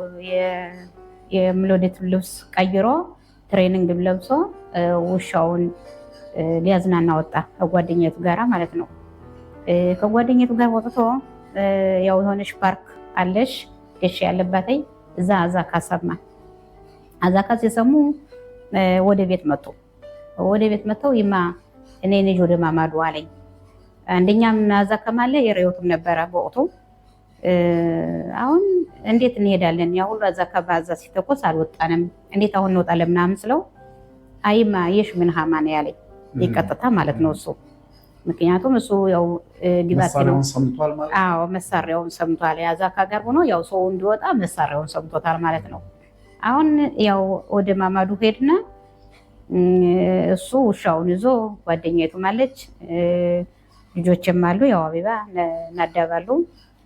የምሎዴቱን ልብስ ቀይሮ ትሬኒንግ ለብሶ ውሻውን ሊያዝናና ወጣ ከጓደኛቱ ጋራ ማለት ነው። ከጓደኛቱ ጋር ወጥቶ ያው የሆነች ፓርክ አለሽ ገሽ ያለባተይ እዛ አዛካ ሰማ። አዛካ ሲሰሙ ወደ ቤት መጡ። ወደ ቤት መጥተው ይማ እኔ ልጅ ወደ ማማዱ አለኝ። አንደኛም አዛካ ማለ የሬውትም ነበረ በወቅቱ። አሁን እንዴት እንሄዳለን? ያ ሁሉ አዛካ ባዛ ሲተኮስ አልወጣንም፣ እንዴት አሁን እንወጣለን ምናምን ስለው አይማ የሽ ምን ሃማን ያለኝ ይቀጥታ ማለት ነው እሱ። ምክንያቱም እሱ ያው ግባቴ ነው ሰምቷል ማለት ነው። አዎ መሳሪያውን ሰምቷል። ያዛካ ጋር ሆኖ ያው ሰው እንዲወጣ መሳሪያውን ሰምቶታል ማለት ነው። አሁን ያው ወደ ማማዱ ሄድና እሱ ውሻውን ይዞ ጓደኛይቱ ማለች ልጆችም አሉ ያው አበባ እናዳባሉ።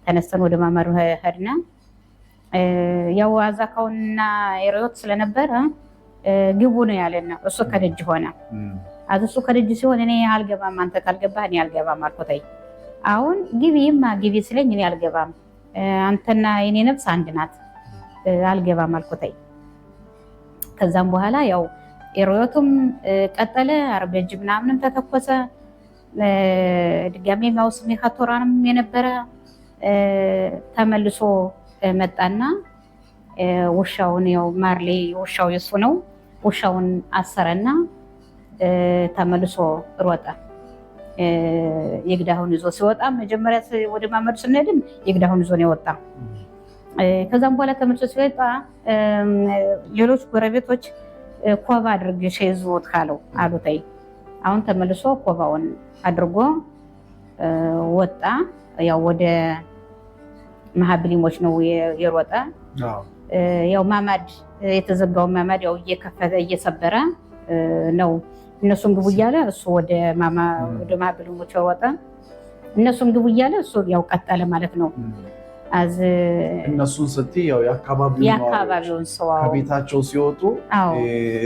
ተነስተን ወደ ማማዱ ሄድና ያው አዛካውና የሮት ስለነበረ ግቡ ነው ያለና እሱ ከደጅ ሆነ። እሱ ከደጅ ሲሆን እኔ አልገባም፣ አንተ ካልገባህ እኔ አልገባም አልኩተይ። አሁን ግቢማ ግቢ ስለኝ እኔ አልገባም፣ አንተና የኔ ነፍስ አንድ ናት፣ አልገባም አልኩተይ። ከዛም በኋላ ያው ኤሮዮቱም ቀጠለ። ዓርብ እጅ ምናምንም ተተኮሰ። ድጋሜ ማውስም የካቶራንም የነበረ ተመልሶ መጣና ውሻውን ያው ማርሌ ውሻው የሱ ነው። ውሻውን አሰረና ተመልሶ ሮጠ። የግዳሁን ይዞ ሲወጣ መጀመሪያ ወደ ማመዱ ስንሄድም የግዳሁን ይዞ ነው የወጣ። ከዛም በኋላ ተመልሶ ሲወጣ ሌሎች ጎረቤቶች ኮባ አድርገሽ ይዞት ካለው አሉታይ። አሁን ተመልሶ ኮባውን አድርጎ ወጣ። ያው ወደ መሀብሊሞች ነው የሮጠ። ያው ማማድ የተዘጋው ማማድ ያው እየከፈተ እየሰበረ ነው። እነሱም ግቡ እያለ እሱ ወደ መሀብሊሞች ሮጠ። እነሱም ግቡ እያለ እሱ ያው ቀጠለ ማለት ነው። እነሱን ስትይ ያው የአካባቢውን ሰው ከቤታቸው ሲወጡ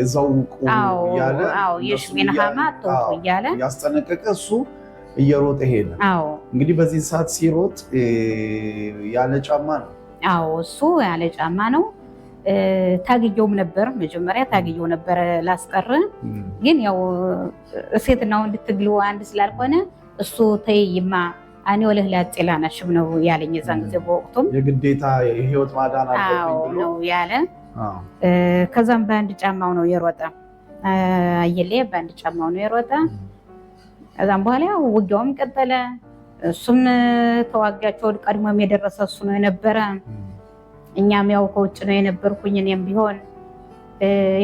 እዛው ቁሙ እያለ የሽሜን ሀማ አትወጡ እያለ ያስጠነቀቀ እሱ እየሮጠ ሄደ። እንግዲህ በዚህ ሰዓት ሲሮጥ ያለ ጫማ ነው። እሱ ያለ ጫማ ነው። ታግየውም ነበር መጀመሪያ ታግየው ነበር ላስቀር፣ ግን ያው ሴትና ወንድ ትግሉ አንድ ስላልሆነ እሱ ተይማ እኔ ወለህ ላጤላ ናሽም ነው ያለኝ። የዛን ጊዜ በወቅቱም የግዴታ የህይወት ማዳን አለብኝ ብሎ ነው ያለ። ከዛም በአንድ ጫማው ነው የሮጠ። አየለ በአንድ ጫማው ነው የሮጠ። ከዛም በኋላ ያው ውጊያውም ቀጠለ። እሱም ተዋጋቸው። ቀድሞም የደረሰ እሱ ነው የነበረ። እኛም ያው ከውጭ ነው የነበርኩኝ። እኔም ቢሆን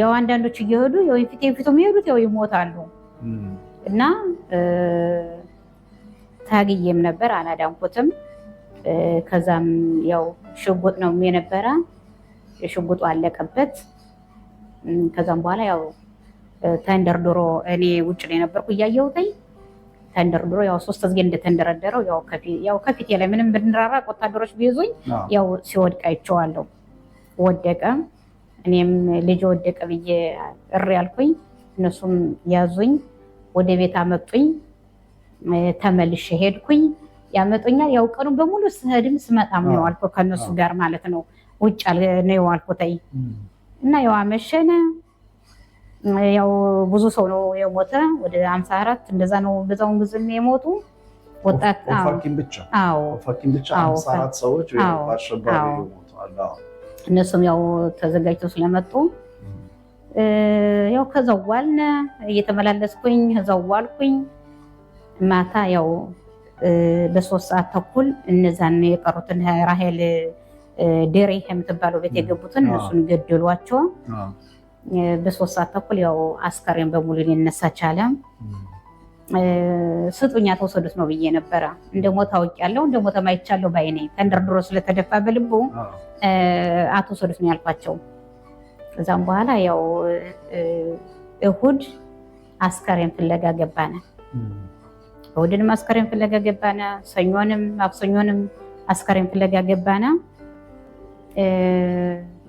ያው አንዳንዶች እየሄዱ ያው የፊቱ የሚሄዱት ያው ይሞታሉ እና ታግዬም ነበር አላዳንኩትም። ከዛም ያው ሽጉጥ ነው የነበረ። የሽጉጡ አለቀበት። ከዛም በኋላ ያው ተንደርድሮ እኔ ውጭ ላይ ነበርኩ እያየሁትኝ ተንደርድሮ ያው 3 ጊዜ እንደተንደረደረው ያው ከፊቴ ላይ ምንም ብንራራቅ ወታደሮች ቢይዙኝ ያው ሲወድቅ አይቼዋለሁ። ወደቀ። እኔም ልጅ ወደቀ ብዬ እሪ ያልኩኝ። እነሱም ያዙኝ፣ ወደ ቤት አመጡኝ። ተመልሼ ሄድኩኝ። ያመጡኛል። ያው ቀኑን በሙሉ ስሄድም ስመጣም ነው አልኩ ከነሱ ጋር ማለት ነው። ውጭ ነው አልኩተይ እና ያው አመሸነ። ያው ብዙ ሰው ነው የሞተ፣ ወደ 54 እንደዛ ነው። በዛውን ጊዜ የሞቱ ወጣት ኦፋኪም ብቻ 54 ሰዎች በአሸባሪ ሞተዋል። እነሱም ያው ተዘጋጅተው ስለመጡ ያው ከዛው ዋልነ። እየተመላለስኩኝ ከዛው ዋልኩኝ። ማታ ያው በ3 ሰዓት ተኩል እነዛን የቀሩትን ራሄል ደሬ የምትባለው ቤት የገቡትን እነሱን ገደሏቸው። በ3 ሰዓት ተኩል ያው አስከሬን በሙሉ ሊነሳ ቻለ። ስጡኛ ተወሰዱት ነው ብዬ ነበረ። እንደሞተ አውቄያለሁ፣ እንደሞተ ማይቻለሁ ባይኔ ተንደርድሮ ስለተደፋ በልቡ አትወሰዱት ነው ያልኳቸው። ከዛም በኋላ ያው እሁድ አስከሬን ፍለጋ ገባነ። እሁድንም አስከሬን ፍለጋ ገባነ። ሰኞንም ማክሰኞንም አስከሬን ፍለጋ ገባነ።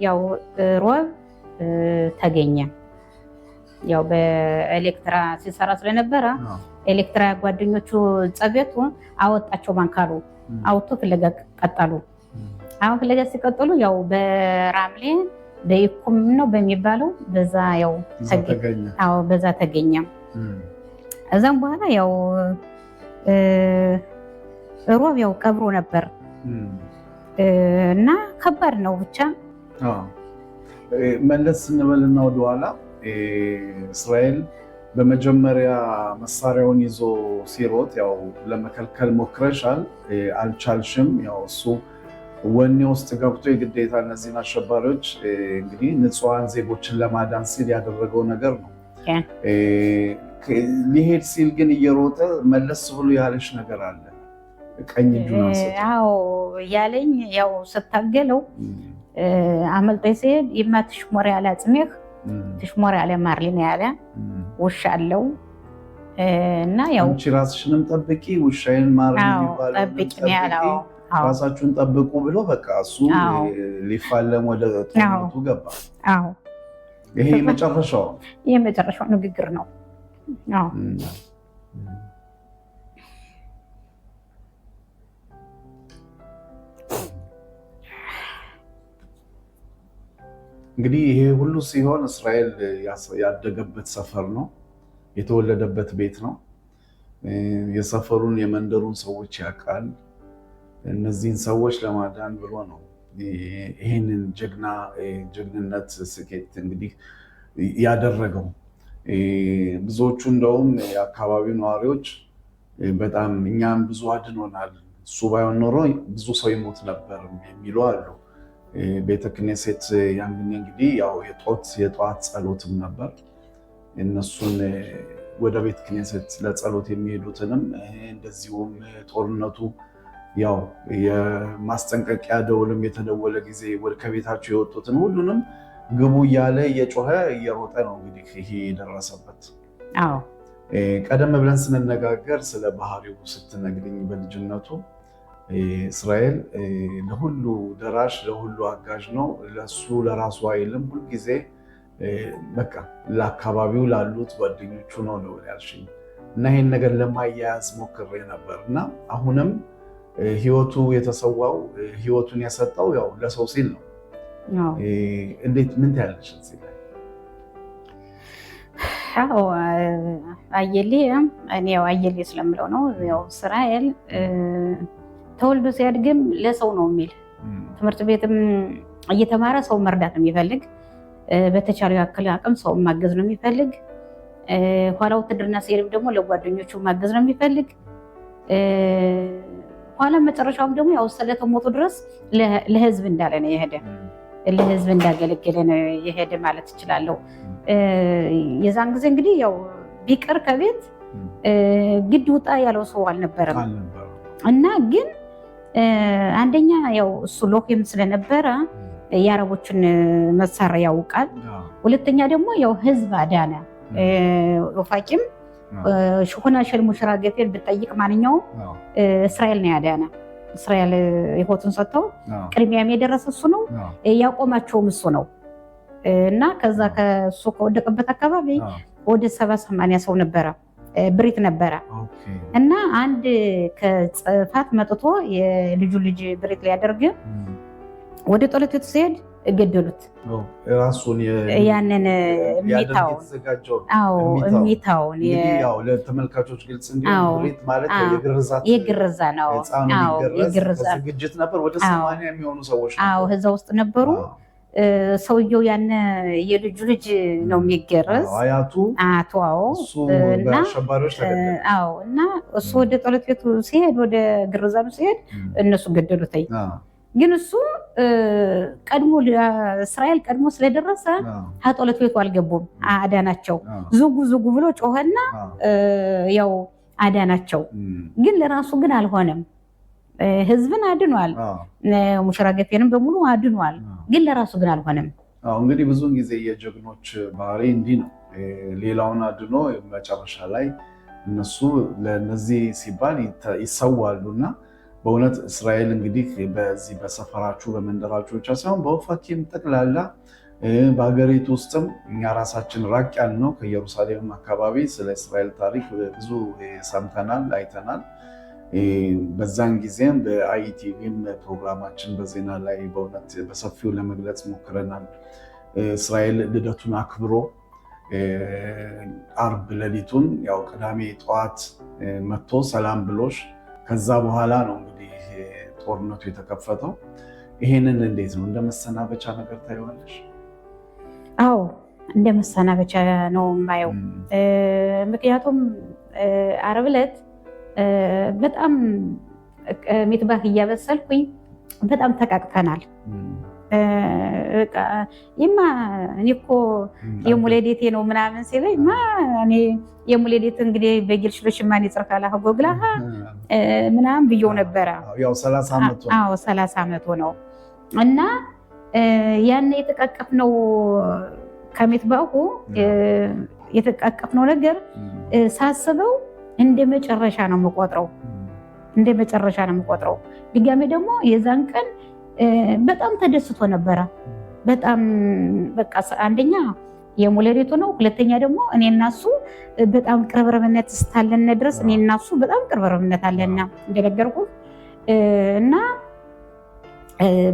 ያው ሮብ ተገኘ። ያው በኤሌክትራ ሲሰራ ስለነበረ ኤሌክትራ ጓደኞቹ ጸቤቱ አወጣቸው። ባንካሉ አውቶ ፍለጋ ቀጠሉ። አሁን ፍለጋ ሲቀጥሉ ያው በራምሌ በይኩም ነው በሚባለው በዛ ያው ተገኘ። በዛ ተገኘ። እዛም በኋላ ያው ሮብ ያው ቀብሮ ነበር እና ከባድ ነው ብቻ። መለስ ስንበልና ወደኋላ እስራኤል በመጀመሪያ መሳሪያውን ይዞ ሲሮጥ ያው ለመከልከል ሞክረሻል፣ አልቻልሽም። ያው እሱ ወኔ ውስጥ ገብቶ የግዴታ እነዚህን አሸባሪዎች እንግዲህ ንጹሐን ዜጎችን ለማዳን ሲል ያደረገው ነገር ነው። ሊሄድ ሲል ግን እየሮጠ መለስ ብሎ ያለሽ ነገር አለ። ቀኝ እጁን አንስቶ ያለኝ ያው ስታገለው አመልጦኝ ሲሄድ የማትሽሞር ያለ አጽሜህ ትሽሞር ያለ ማርሊን ያለ ውሻ አለው እና ያው አንቺ ራስሽንም ጠብቂ ውሻዬን ማርሊን ይባላል ጠብቂ ነው ያለው። ራሳችሁን ጠብቁ ብሎ በቃ እሱ ሊፋለም ወደ ጦርነቱ ገባ። ይሄ የመጨረሻው ንግግር ነው። እንግዲህ ይሄ ሁሉ ሲሆን እስራኤል ያደገበት ሰፈር ነው፣ የተወለደበት ቤት ነው። የሰፈሩን የመንደሩን ሰዎች ያውቃል። እነዚህን ሰዎች ለማዳን ብሎ ነው ይህንን ጀግንነት ስኬት እንግዲህ ያደረገው። ብዙዎቹ እንደውም የአካባቢው ነዋሪዎች በጣም እኛም ብዙ አድኖናል፣ እሱ ባይሆን ኖሮ ብዙ ሰው ይሞት ነበር የሚሉ አሉ። ቤተ ክኔሴት ያን እንግዲህ ያው የጠዋት ጸሎትም ነበር። እነሱን ወደ ቤተ ክህነት ለጸሎት የሚሄዱትንም እንደዚሁም ጦርነቱ ያው የማስጠንቀቂያ ደውልም የተደወለ ጊዜ ከቤታቸው የወጡትን ሁሉንም ግቡ እያለ እየጮኸ እየሮጠ ነው እንግዲህ ይሄ የደረሰበት። ቀደም ብለን ስንነጋገር ስለ ባህሪው ስትነግርኝ በልጅነቱ እስራኤል ለሁሉ ደራሽ ለሁሉ አጋዥ ነው። ለሱ ለራሱ አይልም። ሁልጊዜ በቃ ለአካባቢው ላሉት ጓደኞቹ ነው ያልሽኝ እና ይህን ነገር ለማያያዝ ሞክሬ ነበር እና አሁንም ህይወቱ የተሰዋው ህይወቱን የሰጠው ያው ለሰው ሲል ነው። እንዴት ምን ታያለሽ እዚህ ላይ? አየሌ እኔ ያው አየሌ ስለምለው ነው። ያው እስራኤል ተወልዶ ሲያድግም ለሰው ነው የሚል ትምህርት ቤትም እየተማረ ሰው መርዳት ነው የሚፈልግ። በተቻለ ያክል አቅም ሰው ማገዝ ነው የሚፈልግ። ኋላ ውትድርና ሲሄድም ደግሞ ለጓደኞቹ ማገዝ ነው የሚፈልግ። ኋላ መጨረሻውም ደግሞ ያው ስለተሞቱ ድረስ ለህዝብ እንዳለ ነው የሄደ፣ ለህዝብ እንዳገለገለ ነው የሄደ ማለት እችላለሁ። የዛን ጊዜ እንግዲህ ያው ቢቀር ከቤት ግድ ውጣ ያለው ሰው አልነበረም እና ግን አንደኛ ያው እሱ ሎኬም ስለነበረ የአረቦችን መሳሪያ ያውቃል። ሁለተኛ ደግሞ ያው ህዝብ አዳነ። ወፋቂም ሽኩና ሸል ሙሽራ ገፌል ብጠይቅ ማንኛውም እስራኤል ነው ያዳነ። እስራኤል ህይወቱን ሰጥተው ቅድሚያም የደረሰ እሱ ነው፣ ያቆማቸውም እሱ ነው እና ከዛ ከሱ ከወደቀበት አካባቢ ወደ 70-80 ሰው ነበረ፣ ብሪት ነበረ እና አንድ ከጽፋት መጥቶ የልጁ ልጅ ብሪት ሊያደርግ ወደ ጦለት ቤቱ ሲሄድ ገደሉት። ራሱን ያንን ሚታውን ለተመልካቾች ግልጽ እንዲሆን ብሪት ማለት የግርዛ ነው። የግርዛ ዝግጅት ነበር። ወደ 80 የሚሆኑ ሰዎች እዛ ውስጥ ነበሩ። ሰውየው ያን የልጁ ልጅ ነው የሚገረዝ አያቱ እና እሱ ወደ ጦለት ቤቱ ሲሄድ ወደ ግርዛኑ ሲሄድ እነሱ ገደሉትኝ። ግን እሱ ቀድሞ እስራኤል ቀድሞ ስለደረሰ ጦለት ቤቱ አልገቡም፣ አዳናቸው። ዝጉ ብሎ ጮኸና ያው አዳናቸው። ግን ለራሱ ግን አልሆነም። ህዝብን አድኗል፣ ሙሽራ ገፌንም በሙሉ አድኗል። ግን ለራሱ ግን አልሆነም። እንግዲህ ብዙውን ጊዜ የጀግኖች ባህሪ እንዲህ ነው። ሌላውን አድኖ መጨረሻ ላይ እነሱ ለነዚህ ሲባል ይሰዋሉና በእውነት እስራኤል እንግዲህ በዚህ በሰፈራችሁ በመንደራችሁ ብቻ ሳይሆን በወፋኪም ጠቅላላ በሀገሪቱ ውስጥም እኛ ራሳችን ራቅ ያል ነው ከኢየሩሳሌም አካባቢ ስለ እስራኤል ታሪክ ብዙ ሰምተናል፣ አይተናል። በዛን ጊዜም በአይቲቪም ፕሮግራማችን በዜና ላይ በእውነት በሰፊው ለመግለጽ ሞክረናል። እስራኤል ልደቱን አክብሮ አርብ ሌሊቱን ያው ቅዳሜ ጠዋት መጥቶ ሰላም ብሎሽ ከዛ በኋላ ነው እንግዲህ ጦርነቱ የተከፈተው። ይሄንን እንዴት ነው እንደ መሰናበቻ ነገር ታየዋለሽ? አዎ እንደ መሰናበቻ ነው የማየው። ምክንያቱም ዓርብ ዕለት በጣም ሚጥባህ እያበሰልኩኝ በጣም ተቃቅፈናል። እኔ እኮ የሙሌዴቴ ነው ምናምን ሲለኝ እኔ የሙሌዴት እንግዲህ በጊልሽሎሽ ማን ይጽርካላ ጎግላ ምናምን ብየው ነበረ። ያው 30 ዓመቱ ነው እና ያን የተቃቀፍነው ከሚጥባሁ የተቃቀፍነው ነገር ሳስበው እንደ መጨረሻ ነው የምቆጥረው። ድጋሜ ደግሞ የዛን ቀን በጣም ተደስቶ ነበረ። በጣም በቃ አንደኛ የሙሌዴቱ ነው፣ ሁለተኛ ደግሞ እኔ እና እሱ በጣም ቅርብርብነት ስታለን ድረስ እኔ እና እሱ በጣም ቅርብርብነት አለና እንደነገርኩ እና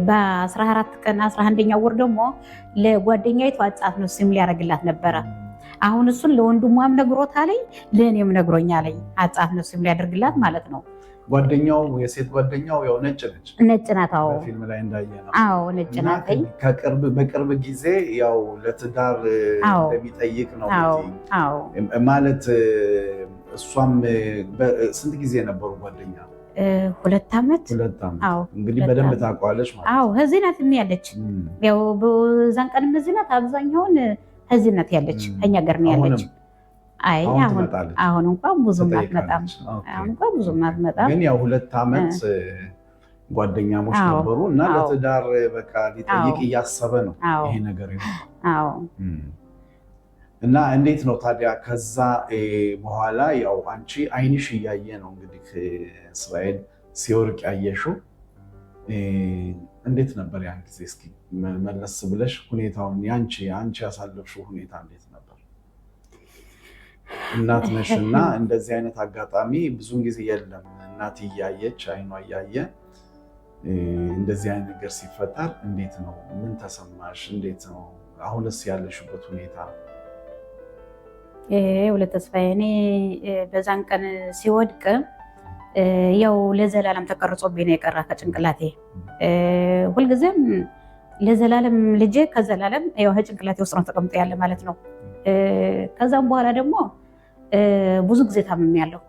በ14 ቀን 11ኛው ወር ደግሞ ለጓደኛይቱ አጻፍ ነው ሲም ሊያረግላት ነበረ። አሁን እሱን ለወንድሟም ነግሮታለኝ ለእኔም ነግሮኛለኝ። አጻፍ ነው ሲም ሊያደርግላት ማለት ነው። ጓደኛው የሴት ጓደኛው ያው ነጭ ናት። አዎ ፊልም ላይ እንዳየነው ነጭ ናት። በቅርብ ጊዜ ያው ለትዳር እንደሚጠይቅ ነው ማለት። እሷም በስንት ጊዜ ነበሩ ጓደኛ? 2 ዓመት። እንግዲህ በደንብ ታውቀዋለች ማለት ነው። ከዚህ ናት ያለች። ያው በዛን ቀን እዚህ ናት። አብዛኛውን ከዚህ ናት ያለች፣ ከኛ ጋር ነው ያለች አይ አሁን እንኳን ብዙም አትመጣም። አሁን እንኳን ብዙም አትመጣም። ግን ያው 2 ዓመት ጓደኛሞች ነበሩ እና ለትዳር በቃ ሊጠይቅ እያሰበ ነው ይሄ ነገር ይሆናል። እና እንዴት ነው ታዲያ ከዛ በኋላ ያው አንቺ አይንሽ እያየ ነው እንግዲህ እስራኤል ሲወርቅ ያየሽው እንዴት ነበር ያን ጊዜ? እስኪ መለስ ብለሽ ሁኔታውን አንቺ ያሳለፍሽው ሁኔታ እንዴት ነበር? እናት ነሽና እንደዚህ አይነት አጋጣሚ ብዙን ጊዜ የለም። እናት እያየች አይኗ እያየ እንደዚህ አይነት ነገር ሲፈጠር እንዴት ነው? ምን ተሰማሽ? እንዴት ነው አሁንስ ያለሽበት ሁኔታ? ሁለት ተስፋዬ እኔ በዛን ቀን ሲወድቅ ያው ለዘላለም ተቀርጾብኝ ነው የቀረ ከጭንቅላቴ። ሁልጊዜም ለዘላለም ልጄ ከዘላለም ያው ጭንቅላቴ ውስጥ ነው ተቀምጦ ያለ ማለት ነው። ከዛም በኋላ ደግሞ ብዙ ጊዜ ታምሜያለሁ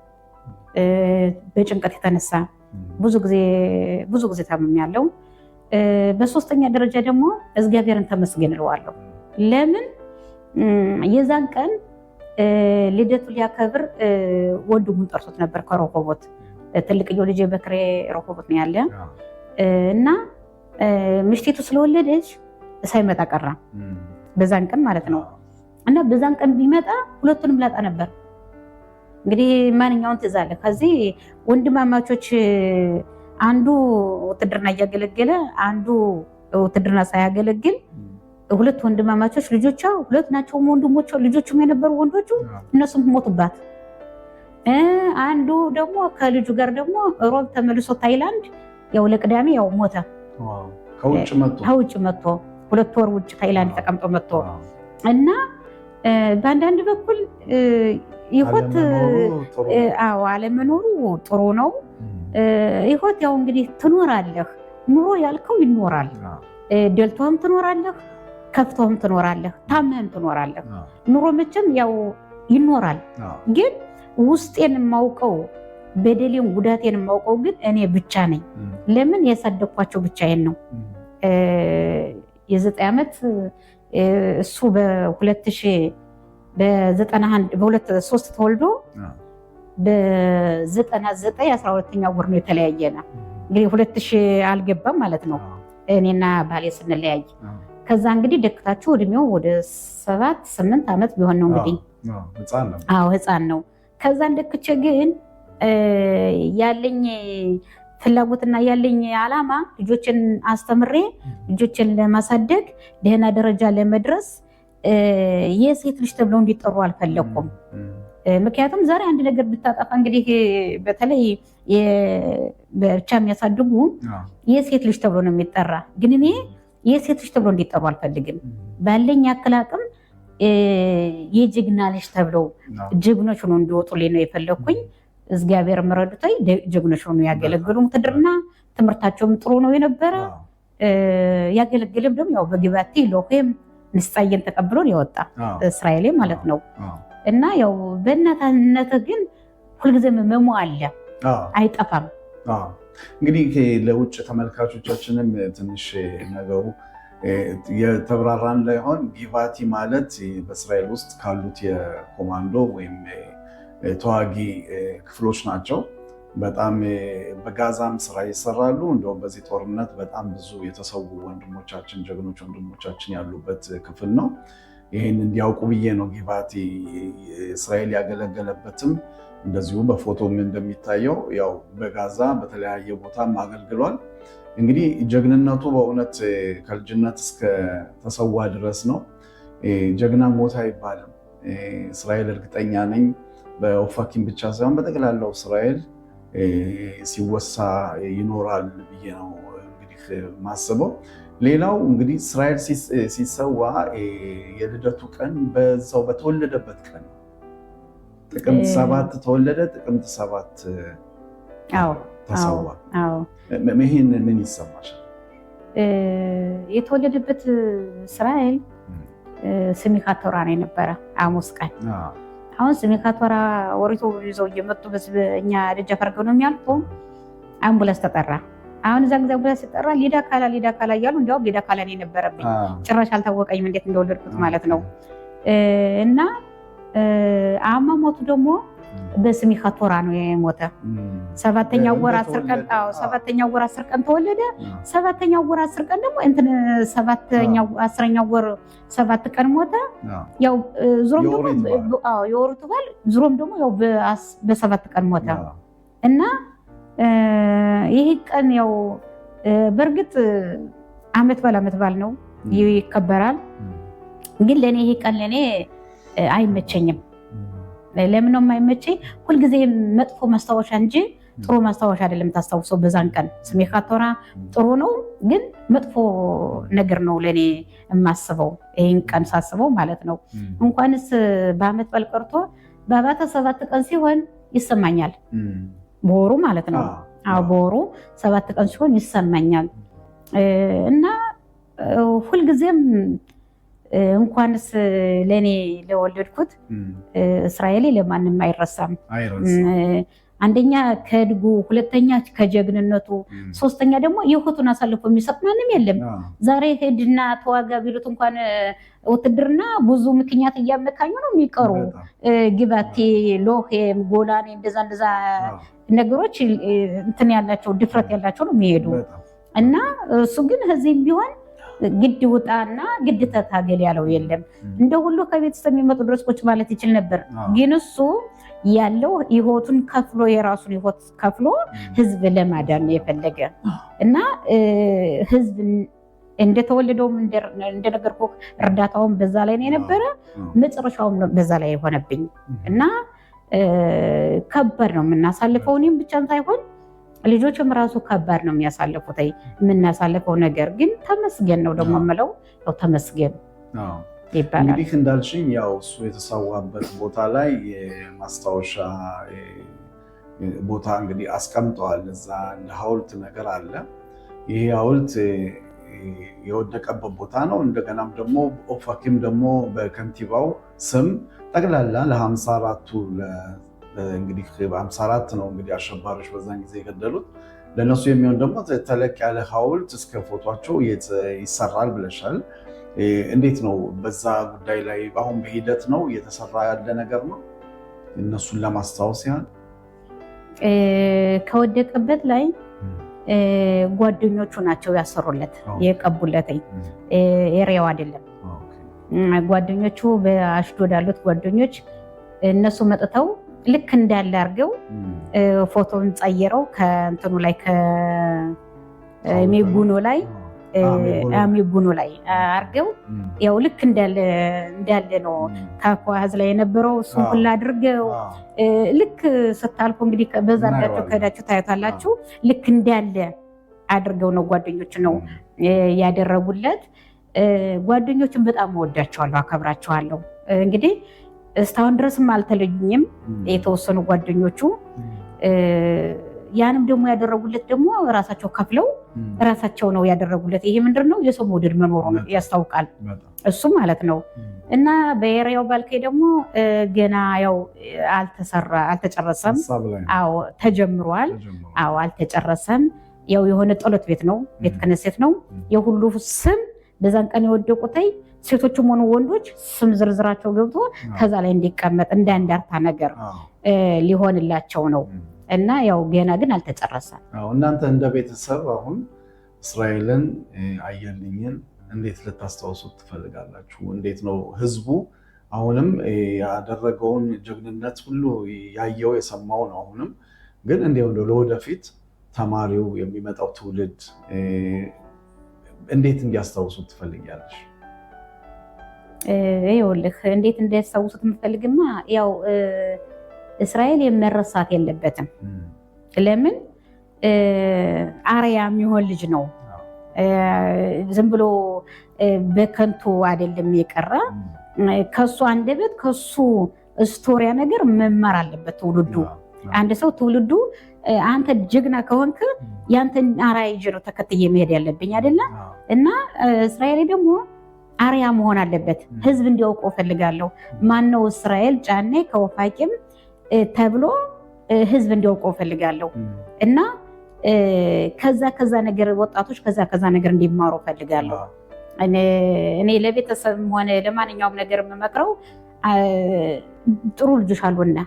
በጭንቀት የተነሳ ብዙ ጊዜ ታምሜያለሁ። በሶስተኛ ደረጃ ደግሞ እግዚአብሔርን ተመስገን እለዋለሁ። ለምን የዛን ቀን ልደቱ ሊያከብር ወንድሙን ጠርቶት ነበር ከሮሆቦት። ትልቅየው ልጄ በክሬ ሮሆቦት ነው ያለ እና ምሽቴቱ ስለወለደች ሳይመጣ ቀራ በዛን ቀን ማለት ነው። እና በዛን ቀን ቢመጣ ሁለቱንም ላጣ ነበር። እንግዲህ ማንኛውን ትዛለ ከዚህ ወንድማማቾች አንዱ ውትድርና እያገለገለ አንዱ ውትድርና ሳያገለግል ሁለት ወንድማማቾች ልጆቿ ሁለት ናቸው ወንድሞቿ ልጆቹም የነበሩ ወንዶቹ እነሱም ሞቱባት። አንዱ ደግሞ ከልጁ ጋር ደግሞ ሮብ ተመልሶ ታይላንድ ያው ለቅዳሜ ያው ሞተ። ከውጭ መጥቶ 2 ወር ውጭ ታይላንድ ተቀምጦ መጥቶ እና በአንዳንድ በኩል ይሆት አለመኖሩ ጥሩ ነው። ይሆት ያው እንግዲህ ትኖራለህ፣ ኑሮ ያልከው ይኖራል። ደልቶም ትኖራለህ፣ ከፍቶም ትኖራለህ፣ ታመህም ትኖራለህ። ኑሮ መቼም ያው ይኖራል። ግን ውስጤን የማውቀው በደሌን ጉዳቴን የማውቀው ግን እኔ ብቻ ነኝ። ለምን ያሳደግኳቸው ብቻዬን ነው። የ9 ዓመት እሱ በ2003 ተወልዶ በ99 12ኛ ወር ነው የተለያየና እንግዲህ 2000 አልገባም ማለት ነው እኔና ባሌ ስንለያይ። ከዛ እንግዲህ ደክታችሁ እድሜው ወደ 7-8 ዓመት ቢሆን ነው እንግዲህ ህፃን ነው። ከዛ እንደክቼ ግን ያለኝ ፍላጎትና ያለኝ ዓላማ ልጆችን አስተምሬ ልጆችን ለማሳደግ ደህና ደረጃ ለመድረስ የሴት ልጅ ተብለው እንዲጠሩ አልፈለኩም። ምክንያቱም ዛሬ አንድ ነገር ብታጠፋ እንግዲህ በተለይ ብቻ የሚያሳድጉ የሴት ልጅ ተብሎ ነው የሚጠራ። ግን እኔ የሴት ልጅ ተብሎ እንዲጠሩ አልፈልግም። ባለኝ ያክል አቅም የጀግና ልጅ ተብለው ጀግኖች ሆነው እንዲወጡልኝ ነው የፈለኩኝ። እግዚአብሔር መረዱታይ ጀግኖች ሆነው ያገለግሉ። ውትድርና ትምህርታቸውም ጥሩ ነው የነበረ። ያገለግልም ደግሞ ያው በግባቴ ሎሄም ንስጣየን ተቀብሎን የወጣ እስራኤሌ ማለት ነው። እና ያው በእናትነት ግን ሁልጊዜም መሞ አለ አይጠፋም። እንግዲህ ለውጭ ተመልካቾቻችንም ትንሽ ነገሩ የተብራራን ላይሆን ጊቫቲ ማለት በእስራኤል ውስጥ ካሉት የኮማንዶ ወይም ተዋጊ ክፍሎች ናቸው። በጣም በጋዛም ስራ ይሰራሉ። እንደውም በዚህ ጦርነት በጣም ብዙ የተሰዉ ወንድሞቻችን ጀግኖች ወንድሞቻችን ያሉበት ክፍል ነው። ይህን እንዲያውቁ ብዬ ነው። ጊቫቲ እስራኤል ያገለገለበትም እንደዚሁ በፎቶም እንደሚታየው ያው በጋዛ በተለያየ ቦታም አገልግሏል። እንግዲህ ጀግንነቱ በእውነት ከልጅነት እስከ ተሰዋ ድረስ ነው። ጀግና ሞት አይባልም። እስራኤል እርግጠኛ ነኝ በኦፋኪም ብቻ ሳይሆን በጠቅላላው እስራኤል ሲወሳ ይኖራል ብዬ ነው እንግዲህ ማስበው። ሌላው እንግዲህ እስራኤል ሲሰዋ የልደቱ ቀን በዛው በተወለደበት ቀን ጥቅምት 7 ተወለደ። ጥቅምት 7 ተሰዋ። ይህን ምን ይሰማሻል? የተወለደበት እስራኤል ስሚካት ተውራ ነው የነበረ ሐሙስ ቀን። አሁን ስሚካት ተውራ ወሪቶ ይዘው እየመጡ እኛ ደጃፍ አድርገው ነው የሚያልፉ። አምቡላንስ ተጠራ። አሁን እዛ ጊዜ አምቡላንስ ተጠራ። ሊዳ ካላ እያሉ እንዲያውም ሊዳ ካላ ነው የነበረብኝ። ጭራሽ አልታወቀኝም እንዴት እንደወለድኩት ማለት ነው። እና አሟሟቱ ደግሞ በስሚካ ቶራ ነው የሞተ። ሰባተኛው ወር 10 ቀን ሰባተኛው ወር 10 ቀን ተወለደ። ሰባተኛው ወር 10 ቀን ደግሞ እንትን ሰባተኛው 10ኛው ወር 7 ቀን ሞተ። ያው ዙሮም ደግሞ የወሩ ተባል ዙሮም ደግሞ ያው በ7 ቀን ሞተ እና ይሄ ቀን ያው በእርግጥ አመት ባል ነው ይከበራል። ግን ለኔ ይሄ ቀን ለኔ አይመቸኝም። ለምን ነው የማይመቸኝ? ሁልጊዜ መጥፎ ማስታወሻ እንጂ ጥሩ ማስታወሻ አይደለም ታስታውሰው። በዛን ቀን ስሚካ ቶራ ጥሩ ነው፣ ግን መጥፎ ነገር ነው ለኔ የማስበው ይሄን ቀን ሳስበው ማለት ነው። እንኳንስ በአመት ባል ቀርቶ በአባተ 7 ቀን ሲሆን ይሰማኛል፣ በወሩ ማለት ነው። በወሩ 7 ቀን ሲሆን ይሰማኛል እና ሁልጊዜም እንኳንስ ለኔ ለወለድኩት እስራኤል ለማንም አይረሳም። አንደኛ ከድጉ፣ ሁለተኛ ከጀግንነቱ፣ ሶስተኛ ደግሞ የህይወቱን አሳልፎ የሚሰጥ ማንም የለም። ዛሬ ሄድና ተዋጋ ቢሉት እንኳን ውትድርና ብዙ ምክንያት እያመካኙ ነው የሚቀሩ። ግባቴ፣ ሎሄም፣ ጎላኔ እንደዛ ነገሮች እንትን ያላቸው ድፍረት ያላቸው ነው የሚሄዱ እና እሱ ግን እዚህም ቢሆን ግድ ውጣና ግድ ተታገል ያለው የለም። እንደ ሁሉ ከቤተሰብ የሚመጡ ድረስ ቁጭ ማለት ይችል ነበር። ግን እሱ ያለው ህይወቱን ከፍሎ የራሱን ህይወት ከፍሎ ህዝብ ለማዳን ነው የፈለገ እና ህዝብ እንደተወለደውም እንደነገርኩ እርዳታውም በዛ ላይ ነው የነበረ፣ መጨረሻውም በዛ ላይ የሆነብኝ እና ከባድ ነው የምናሳልፈው። እኔም ብቻን ሳይሆን ልጆችም ራሱ ከባድ ነው የሚያሳልፉት የምናሳልፈው ነገር። ግን ተመስገን ነው ደግሞ የምለው ያው ተመስገን ይባላል። እንግዲህ እንዳልሽኝ ያው እሱ የተሰዋበት ቦታ ላይ የማስታወሻ ቦታ እንግዲህ አስቀምጠዋል። እዛ እንደ ሐውልት ነገር አለ። ይሄ ሐውልት የወደቀበት ቦታ ነው። እንደገናም ደግሞ ኦፋኪም ደግሞ በከንቲባው ስም ጠቅላላ ለ54ቱ እንግዲህ 54 ነው እንግዲህ አሸባሪዎች በዛን ጊዜ የገደሉት። ለነሱ የሚሆን ደግሞ ተለቅ ያለ ሐውልት እስከ ፎቷቸው ይሰራል ብለሻል። እንዴት ነው በዛ ጉዳይ ላይ አሁን በሂደት ነው እየተሰራ ያለ ነገር ነው እነሱን ለማስታወስ ያህል? ከወደቀበት ላይ ጓደኞቹ ናቸው ያሰሩለት የቀቡለት፣ ኤሪያው አይደለም። ጓደኞቹ በአሽዶድ ያሉት ጓደኞች እነሱ መጥተው ልክ እንዳለ አድርገው ፎቶን ጸይረው ከእንትኑ ላይ ከሚጉኖ ላይ አድርገው ያው ልክ እንዳለ ነው ታኳዝ ላይ የነበረው እሱን ሁላ አድርገው ልክ ስታልፉ እንግዲህ በዛ አድርጋችሁ ከሄዳችሁ ታዩታላችሁ። ልክ እንዳለ አድርገው ነው ጓደኞች ነው ያደረጉለት። ጓደኞችን በጣም እወዳቸዋለሁ፣ አከብራቸዋለሁ። እንግዲህ እስካሁን ድረስም አልተለዩኝም የተወሰኑ ጓደኞቹ። ያንም ደግሞ ያደረጉለት ደግሞ ራሳቸው ከፍለው ራሳቸው ነው ያደረጉለት። ይሄ ምንድነው የሰው መውደድ መኖሩን ያስታውቃል እሱ ማለት ነው። እና በኤሪያው ባልከኝ ደግሞ ገና ያው አልተጨረሰም። አዎ ተጀምሯል። አዎ አልተጨረሰም። ያው የሆነ ጸሎት ቤት ነው፣ ቤተ ክህነት ነው። የሁሉ ስም በዛን ቀን የወደቁት ሴቶችም ሆኑ ወንዶች ስም ዝርዝራቸው ገብቶ ከዛ ላይ እንዲቀመጥ እንደ አንዳርታ ነገር ሊሆንላቸው ነው። እና ያው ገና ግን አልተጨረሰም። እናንተ እንደ ቤተሰብ አሁን እስራኤልን አየልኝን እንዴት ልታስታውሱት ትፈልጋላችሁ? እንዴት ነው ህዝቡ አሁንም ያደረገውን ጀግንነት ሁሉ ያየው የሰማው ነው። አሁንም ግን እንዲያው ለወደፊት ተማሪው የሚመጣው ትውልድ እንዴት እንዲያስታውሱት ትፈልጊያለሽ? ይኸውልህ እንዴት እንዲያስታውሱት የምፈልግማ ያው እስራኤል የመረሳት የለበትም። ለምን አርያ የሚሆን ልጅ ነው። ዝም ብሎ በከንቱ አይደለም የቀረ። ከሱ አንደበት ከሱ ስቶሪያ ነገር መማር አለበት ትውልዱ። አንድ ሰው ትውልዱ አንተ ጀግና ከሆንክ ያንተን አርያ ይዤ ነው ተከትዬ መሄድ ያለብኝ አይደለ? እና እስራኤል ደግሞ አርያ መሆን አለበት። ህዝብ እንዲያውቀው ፈልጋለሁ። ማነው እስራኤል ጫኔ ከወፋቂም ተብሎ ህዝብ እንዲያውቀው ፈልጋለሁ። እና ከዛ ነገር ወጣቶች ከዛ ነገር እንዲማሩ ፈልጋለሁ። እኔ ለቤተሰብም ሆነ ለማንኛውም ነገር የምመክረው ጥሩ ልጆች አሉና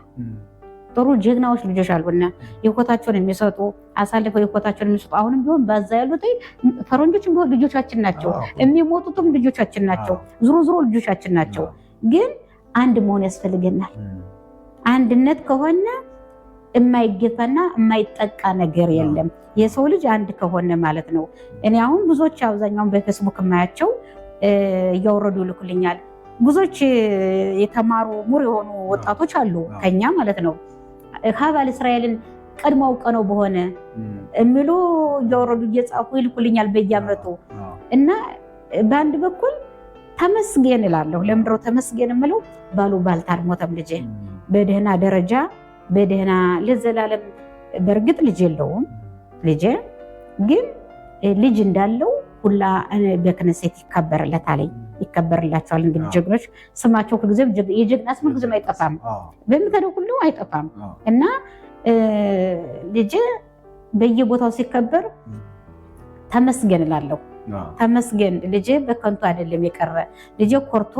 ጥሩ ጀግናዎች ልጆች አሉና የኮታቸውን የሚሰጡ አሳልፈው የኮታቸውን የሚሰጡ አሁንም ቢሆን ባዛ ያሉት ፈረንጆችም ቢሆን ልጆቻችን ናቸው። የሚሞቱትም ልጆቻችን ናቸው። ዙሮ ልጆቻችን ናቸው። ግን አንድ መሆን ያስፈልገናል። አንድነት ከሆነ የማይገፋና የማይጠቃ ነገር የለም። የሰው ልጅ አንድ ከሆነ ማለት ነው። እኔ አሁን ብዙዎች አብዛኛውን በፌስቡክ የማያቸው እያወረዱ ይልኩልኛል። ብዙዎች የተማሩ ሙር የሆኑ ወጣቶች አሉ ከኛ ማለት ነው። ሀባል እስራኤልን ቀድሞ አውቀነው በሆነ የሚሉ እያወረዱ እየጻፉ ይልኩልኛል በየዓመቱ እና በአንድ በኩል ተመስገን እላለሁ። ለምንድነው ተመስገን የምለው? ባሉ ባልታ አልሞተም ልጄ በደህና ደረጃ በደህና ለዘላለም። በእርግጥ ልጅ የለውም ልጄ ግን ልጅ እንዳለው ሁላ በክነሴት ይከበርላቸዋል። እንግዲህ ጀግኖች ስማቸው ሁልጊዜም የጀግና ስም ሁልጊዜም አይጠፋም፣ በምትሄደው ሁሉ አይጠፋም እና ልጄ በየቦታው ሲከበር ተመስገን እላለሁ። ተመስገን ልጄ በከንቱ አይደለም የቀረ ልጄ ኮርቶ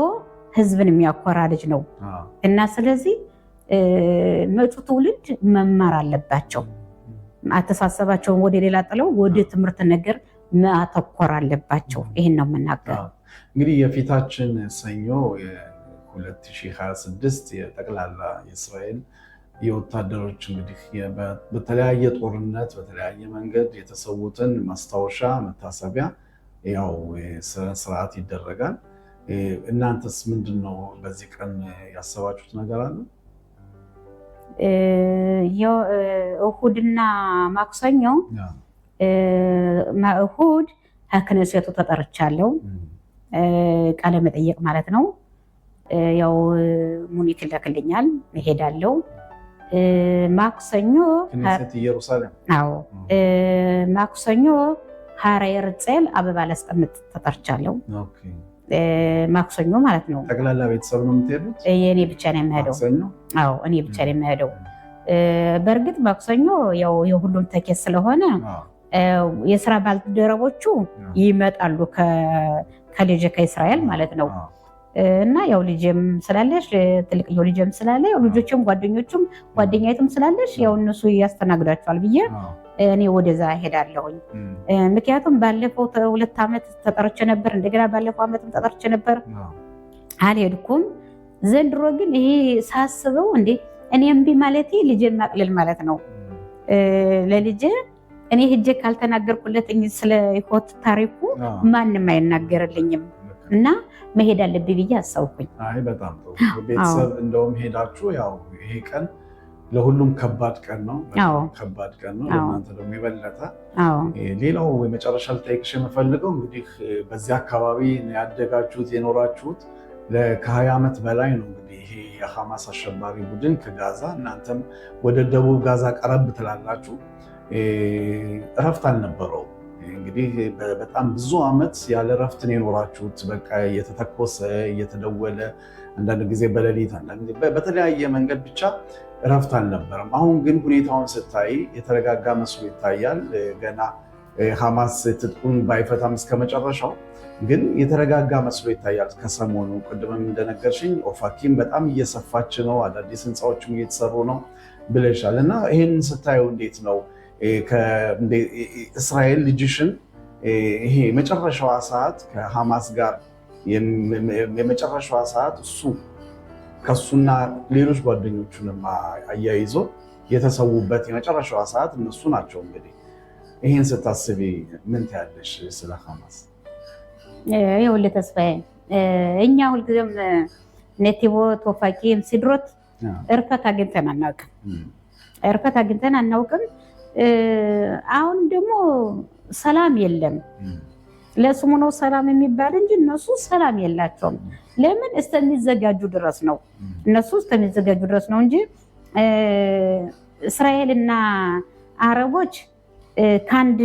ህዝብን የሚያኮራ ልጅ ነው እና ስለዚህ መጪው ትውልድ መማር አለባቸው። አተሳሰባቸውን ወደ ሌላ ጥለው ወደ ትምህርት ነገር ማተኮር አለባቸው። ይህን ነው የምናገረው። እንግዲህ የፊታችን ሰኞ 2026 የጠቅላላ የእስራኤል የወታደሮች እንግዲህ በተለያየ ጦርነት በተለያየ መንገድ የተሰዉትን ማስታወሻ መታሰቢያ ያው ስርዓት ይደረጋል። እናንተስ ምንድን ነው በዚህ ቀን ያሰባችሁት ነገር አለ? እሁድና ማክሰኞ እሁድ ከክነሴቱ ተጠርቻለሁ፣ ቃለ መጠየቅ ማለት ነው። ያው ሙኒት ይላክልኛል እሄዳለሁ። ማክሰኞ ክነሴት ኢየሩሳሌም። አዎ ማክሰኞ ሀራ የርጸል አበባ ላስቀምጥ ተጠርቻለሁ። ማክሰኞ ማለት ነው። ጠቅላላ ቤተሰብ ነው የምትሄዱት? የእኔ ብቻ ነው የምሄደው። አዎ እኔ ብቻ ነው የምሄደው። በእርግጥ ማክሰኞ ያው የሁሉም ተኬስ ስለሆነ የስራ ባልደረቦቹ ይመጣሉ ከልጄ ከእስራኤል ማለት ነው። እና ያው ልጄም ስላለሽ ትልቅየው ልጄም ስላለ ያው ልጆችም ጓደኞቹም ጓደኛይቱም ስላለሽ ያው እነሱ ያስተናግዳቸዋል ብዬ እኔ ወደዛ ሄዳለሁኝ። ምክንያቱም ባለፈው 2 ዓመት ተጠርቼ ነበር፣ እንደገና ባለፈው ዓመትም ተጠርቼ ነበር፣ አልሄድኩም። ዘንድሮ ግን ይሄ ሳስበው እንዴ እኔ እምቢ ማለቴ ልጄን ማቅለል ማለት ነው። ለልጄ እኔ ሄጄ ካልተናገርኩለት ስለ ሕይወት ታሪኩ ማንም አይናገርልኝም እና መሄድ አለብኝ ብዬ አሰብኩኝ። አይ በጣም ጥሩ ቤተሰብ እንደውም ሄዳችሁ ያው ይሄ ቀን ለሁሉም ከባድ ቀን ነው። ከባድ ቀን ነው ለእናንተ ደግሞ የበለጠ። ሌላው መጨረሻ ልጠይቅሽ የምፈልገው እንግዲህ በዚህ አካባቢ ያደጋችሁት የኖራችሁት ከ20 ዓመት በላይ ነው። እንግዲህ ይሄ የሐማስ አሸባሪ ቡድን ከጋዛ እናንተም ወደ ደቡብ ጋዛ ቀረብ ትላላችሁ። እረፍት አልነበረው እንግዲህ በጣም ብዙ ዓመት ያለ እረፍትን የኖራችሁት። በቃ እየተተኮሰ እየተደወለ አንዳንድ ጊዜ በሌሊት አንዳንድ ጊዜ በተለያየ መንገድ ብቻ እረፍት አልነበረም። አሁን ግን ሁኔታውን ስታይ የተረጋጋ መስሎ ይታያል። ገና ሐማስ ትጥቁን ባይፈታም እስከ መጨረሻው ግን የተረጋጋ መስሎ ይታያል። ከሰሞኑ ቅድምም እንደነገርሽኝ ኦፋኪም በጣም እየሰፋች ነው፣ አዳዲስ ህንፃዎችም እየተሰሩ ነው ብለሻል እና ይህን ስታየው እንዴት ነው እስራኤል ልጅሽን ይሄ የመጨረሻዋ ሰዓት ከሐማስ ጋር የመጨረሻዋ ሰዓት እሱ ከሱና ሌሎች ጓደኞቹንም አያይዞ የተሰዉበት የመጨረሻዋ ሰዓት እነሱ ናቸው። እንግዲህ ይህን ስታስቢ ምን ትያለሽ ስለ ሐማስ? ይኸውልህ ተስፋዬ፣ እኛ ሁልጊዜም ነቲቦት ኦፋኪም ሲድሮት እርፈት አግኝተን አናውቅም። አሁን ደግሞ ሰላም የለም። ለስሙ ነው ሰላም የሚባል እንጂ እነሱ ሰላም የላቸውም። ለምን? እስከሚዘጋጁ ድረስ ነው። እነሱ እስከሚዘጋጁ ድረስ ነው እንጂ እስራኤልና አረቦች ከአንድ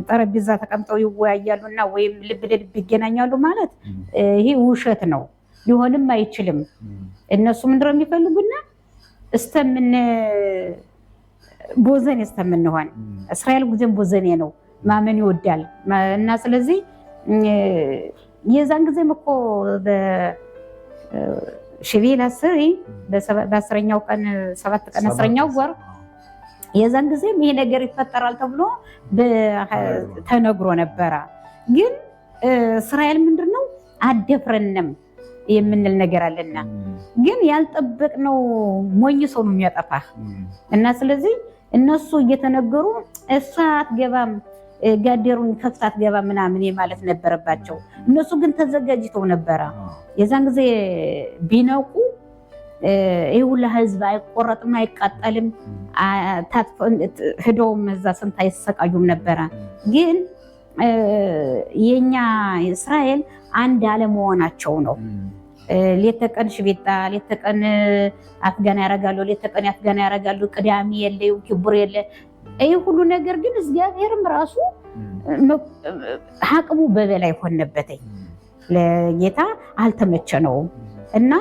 ጠረጴዛ ተቀምጠው ይወያያሉና ወይም ልብ ለልብ ይገናኛሉ ማለት ይሄ ውሸት ነው፣ ሊሆንም አይችልም። እነሱ ምንድነው የሚፈልጉና ቦዘኔ እስከምንሆን እስራኤል ጊዜም ቦዘኔ ነው፣ ማመን ይወዳል እና ስለዚህ የዛን ጊዜም እኮ ሽቤል 10 በ10ኛው ቀን 7 ቀን 10ኛው ወር የዛን ጊዜም ይሄ ነገር ይፈጠራል ተብሎ ተነግሮ ነበረ። ግን እስራኤል ምንድነው አደፍረንም የምንል ነገር አለና ግን ያልጠበቅነው ሞኝ ሰው ነው የሚያጠፋ እና ስለዚህ እነሱ እየተነገሩ እሷ አትገባም ጋዴሩን ከፍታ አትገባም ምናምን ማለት ነበረባቸው። እነሱ ግን ተዘጋጅተው ነበረ። የዛን ጊዜ ቢነቁ ይሄ ሁላ ህዝብ አይቆረጥም አይቃጠልም ሄዶም እዛ ስንት አይሰቃዩም ነበረ። ግን የኛ እስራኤል አንድ አለመሆናቸው ነው። ሌት ተቀን ሽቤጣ ሌት ተቀን አፍጋና ያረጋሉ፣ ሌት ተቀን አፍጋና ያረጋሉ። ቅዳሜ የለ ኪቡር የለ ይሄ ሁሉ ነገር ግን እግዚአብሔርም ራሱ አቅሙ በበላይ ሆነበተ ለጌታ አልተመቸነውም እና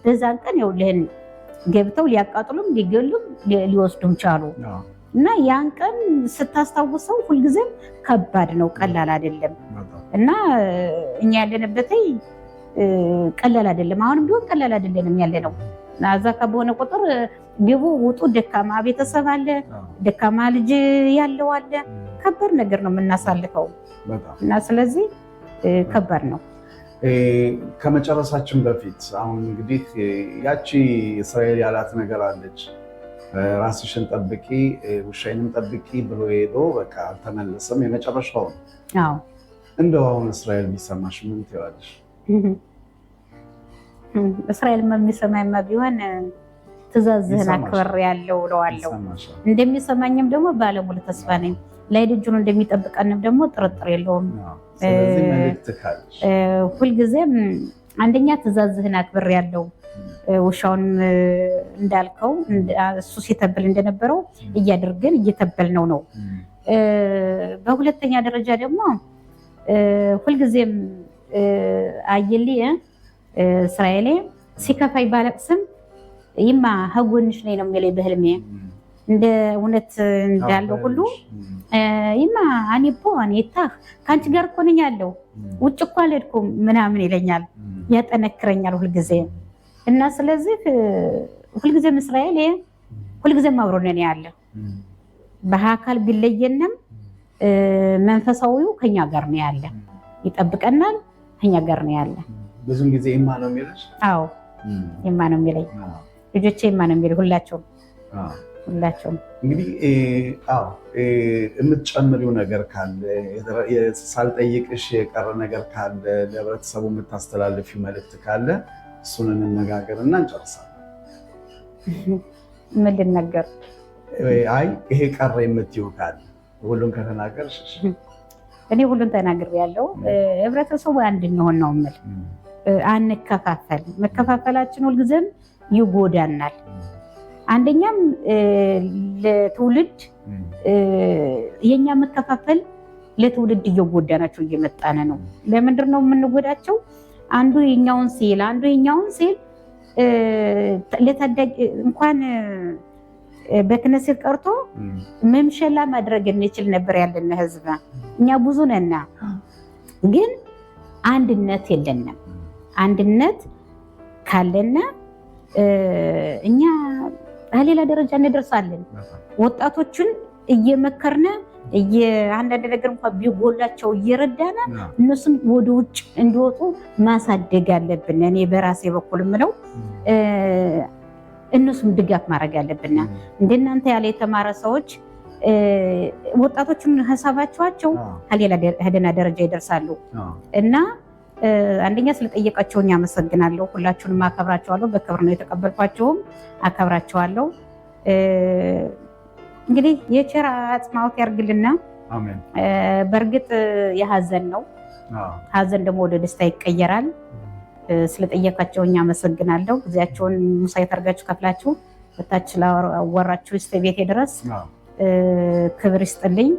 በዛን ቀን ይኸውልህን ገብተው ሊያቃጥሉም ሊገሉም ሊወስዱም ቻሉ እና ያን ቀን ስታስታውሰው ሁልጊዜም ከባድ ነው፣ ቀላል አይደለም እና እኛ ያለንበት ቀላል አይደለም። አሁንም ቢሆን ቀላል አይደለም ያለነው። እዛ ከበሆነ ቁጥር ግቡ ውጡ፣ ደካማ ቤተሰብ አለ፣ ደካማ ልጅ ያለው አለ። ከባድ ነገር ነው የምናሳልፈው እና ስለዚህ ከባድ ነው። ከመጨረሳችን በፊት አሁን እንግዲህ ያቺ እስራኤል ያላት ነገር አለች፣ ራስሽን ጠብቂ ውሻዬንም ጠብቂ ብሎ ሄዶ በቃ አልተመለሰም። የመጨረሻው ነው። እንደው አሁን እስራኤል ቢሰማሽ ምን ትይዋለሽ? እስራኤል የሚሰማኝማ ቢሆን ትእዛዝህን አክብር ያለው እለዋለሁ። እንደሚሰማኝም ደግሞ ባለሙሉ ተስፋ ነኝ። ላይ ልጁን እንደሚጠብቀንም ደግሞ ጥርጥር የለውም። ሁልጊዜም አንደኛ ትእዛዝህን አክብር ያለው ውሻውን እንዳልከው እሱ ሲተብል እንደነበረው እያደረግን እየተበልነው ነው። በሁለተኛ ደረጃ ደግሞ ሁልጊዜም አየልኝ እስራኤሌ ሲከፋይ ባለቅስም ይማ ሀጎንሽ ነኝ ነው የሚለኝ በህልሜ እንደ እውነት እንዳለው ሁሉ ይማ አኔፖ አኔታህ ከአንቺ ጋር እኮ ነኝ ያለው ውጭ እኮ አልሄድኩም ምናምን ይለኛል፣ ያጠነክረኛል ሁልጊዜ እና ስለዚህ ሁልጊዜም እስራኤል ሁልጊዜም አብሮ ነን ያለ በአካል ቢለየንም መንፈሳዊው ከኛ ጋር ነው ያለ፣ ይጠብቀናል፣ ከኛ ጋር ነው ያለ። ብዙም ጊዜ ይማ ነው የሚልሽ? አዎ ይማ ነው የሚለኝ፣ ልጆቼ ይማ ነው የሚለኝ ሁላቸውም። እንግዲህ የምትጨምሪው ነገር ካለ ሳልጠይቅሽ የቀረ ነገር ካለ ለህብረተሰቡ የምታስተላልፊው መልዕክት ካለ እሱን እንነጋገር እና እንጨርሳለን። ምን ልነገር? አይ ይሄ ቀረ የምትይው ካለ ሁሉን ከተናገርሽ። እኔ ሁሉን ተናግሬያለሁ። ህብረተሰቡ አንድ እንሆን ነው የምል፣ አንከፋፈል። መከፋፈላችን ሁልጊዜም ይጎዳናል። አንደኛም ለትውልድ የኛ መከፋፈል ለትውልድ እየጎዳናቸው እየመጣነ ነው። ለምንድን ነው የምንጎዳቸው? አንዱ የኛውን ሲል አንዱ የኛውን ሲል ለታዳጊ እንኳን በክነሴት ቀርቶ መምሸላ ማድረግ እንችል ነበር ያለን ህዝብ። እኛ ብዙ ነና፣ ግን አንድነት የለንም። አንድነት ካለና እኛ ሌላ ደረጃ እንደርሳለን። ወጣቶችን እየመከርነ አንዳንድ ነገር እንኳን ቢጎላቸው እየረዳነ እነሱም ወደ ውጭ እንዲወጡ ማሳደግ አለብን። እኔ በራሴ በኩል ምለው እነሱም ድጋፍ ማድረግ አለብን። እንደናንተ ያለ የተማረ ሰዎች ወጣቶችን ሀሳባቸው ከሌላ ደረጃ ይደርሳሉ እና አንደኛ ስለጠየቃቸውኝ አመሰግናለሁ። ሁላችሁንም አከብራቸዋለሁ። በክብር ነው የተቀበልኳቸውም፣ አከብራቸዋለሁ። እንግዲህ የቸር አጽማዎት ያርግልና። በእርግጥ የሀዘን ነው፣ ሀዘን ደግሞ ወደ ደስታ ይቀየራል። ስለጠየቃቸውኝ አመሰግናለሁ። ጊዜያቸውን ሙሳይት አድርጋችሁ ከፍላችሁ በታች ላወራችሁ እስከ ቤቴ ድረስ ክብር ይስጥልኝ።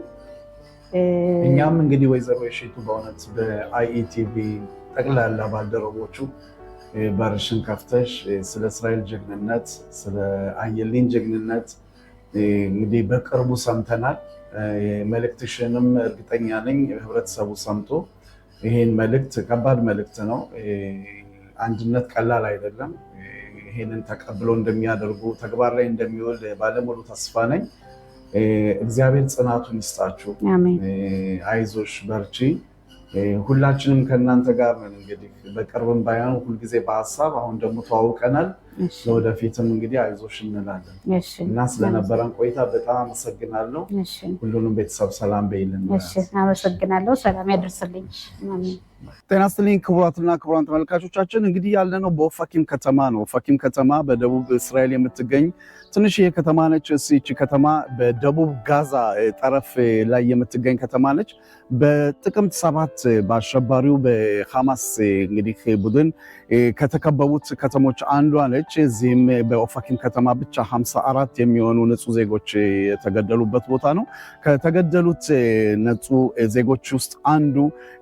እኛም እንግዲህ ወይዘሮ የሺቱ በእውነት በአይኢቲቪ ጠቅላላ ባልደረቦቹ በርሽን ከፍተሽ ስለ እስራኤል ጀግንነት፣ ስለ አየልኝ ጀግንነት እንግዲህ በቅርቡ ሰምተናል። መልእክትሽንም እርግጠኛ ነኝ ህብረተሰቡ ሰምቶ ይሄን መልእክት ከባድ መልእክት ነው አንድነት ቀላል አይደለም። ይሄንን ተቀብሎ እንደሚያደርጉ ተግባር ላይ እንደሚውል ባለሙሉ ተስፋ ነኝ። እግዚአብሔር ጽናቱን ይስጣችሁ። አይዞሽ በርቺ። ሁላችንም ከእናንተ ጋር ነን። እንግዲህ በቅርብም ባይሆን ሁልጊዜ በሀሳብ አሁን ደግሞ ተዋውቀናል። ለወደፊትም እንግዲህ አይዞሽ እንላለን እና ስለነበረን ቆይታ በጣም አመሰግናለሁ። ሁሉንም ቤተሰብ ሰላም በይልን። አመሰግናለሁ። ሰላም ያደርስልኝ። ጤና ይስጥልኝ ክቡራትና ክቡራን ተመልካቾቻችን፣ እንግዲህ ያለነው በኦፋኪም ከተማ ነው። ኦፋኪም ከተማ በደቡብ እስራኤል የምትገኝ ትንሽዬ ከተማ ነች። እቺ ከተማ በደቡብ ጋዛ ጠረፍ ላይ የምትገኝ ከተማ ነች። በጥቅምት 7 በአሸባሪው በሐማስ እንግዲህ ቡድን ከተከበቡት ከተሞች አንዷ ነች። እዚህም በኦፋኪም ከተማ ብቻ 54 የሚሆኑ ንጹህ ዜጎች የተገደሉበት ቦታ ነው። ከተገደሉት ንጹህ ዜጎች ውስጥ አንዱ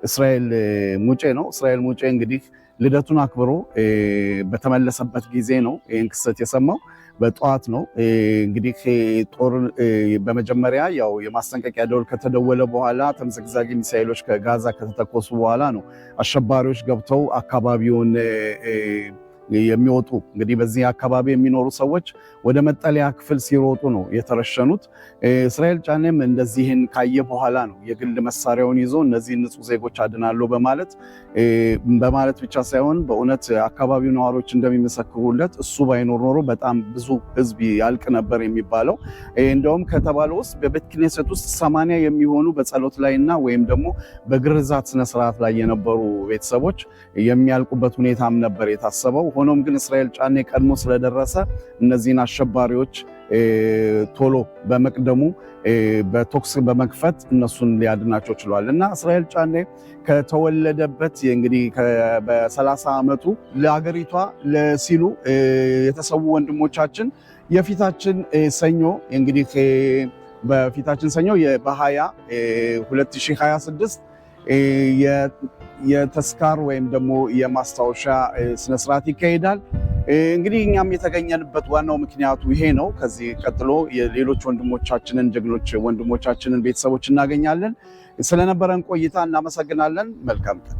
እስራኤል ሙጬ ነው። እስራኤል ሙጬ እንግዲህ ልደቱን አክብሮ በተመለሰበት ጊዜ ነው ይህን ክስተት የሰማው። በጠዋት ነው እንግዲህ ጦር በመጀመሪያ ያው የማስጠንቀቂያ ደወል ከተደወለ በኋላ ተምዘግዛጊ ሚሳኤሎች ከጋዛ ከተተኮሱ በኋላ ነው አሸባሪዎች ገብተው አካባቢውን የሚወጡ። እንግዲህ በዚህ አካባቢ የሚኖሩ ሰዎች ወደ መጠለያ ክፍል ሲሮጡ ነው የተረሸኑት። እስራኤል ጫኔም እንደዚህን ካየ በኋላ ነው የግል መሳሪያውን ይዞ እነዚህ ንጹህ ዜጎች አድናለሁ በማለት ብቻ ሳይሆን በእውነት አካባቢው ነዋሪዎች እንደሚመሰክሩለት እሱ ባይኖር ኖሮ በጣም ብዙ ሕዝብ ያልቅ ነበር የሚባለው። እንደውም ከተባለው ውስጥ በቤተ ክህነት ውስጥ 80 የሚሆኑ በጸሎት ላይና ወይም ደግሞ በግርዛት ስነስርዓት ላይ የነበሩ ቤተሰቦች የሚያልቁበት ሁኔታም ነበር የታሰበው። ሆኖም ግን እስራኤል ጫኔ ቀድሞ ስለደረሰ እነዚህን አሸባሪዎች ቶሎ በመቅደሙ በቶክስ በመክፈት እነሱን ሊያድናቸው ችሏል እና እስራኤል ጫኔ ከተወለደበት እንግዲህ በ30 ዓመቱ ለሀገሪቷ ሲሉ የተሰዉ ወንድሞቻችን የፊታችን ሰኞ እንግዲህ በፊታችን ሰኞ በ20 2026 የተስካር ወይም ደግሞ የማስታወሻ ስነስርዓት ይካሄዳል። እንግዲህ እኛም የተገኘንበት ዋናው ምክንያቱ ይሄ ነው። ከዚህ ቀጥሎ የሌሎች ወንድሞቻችንን ጀግኖች ወንድሞቻችንን ቤተሰቦች እናገኛለን። ስለነበረን ቆይታ እናመሰግናለን። መልካም ቀን።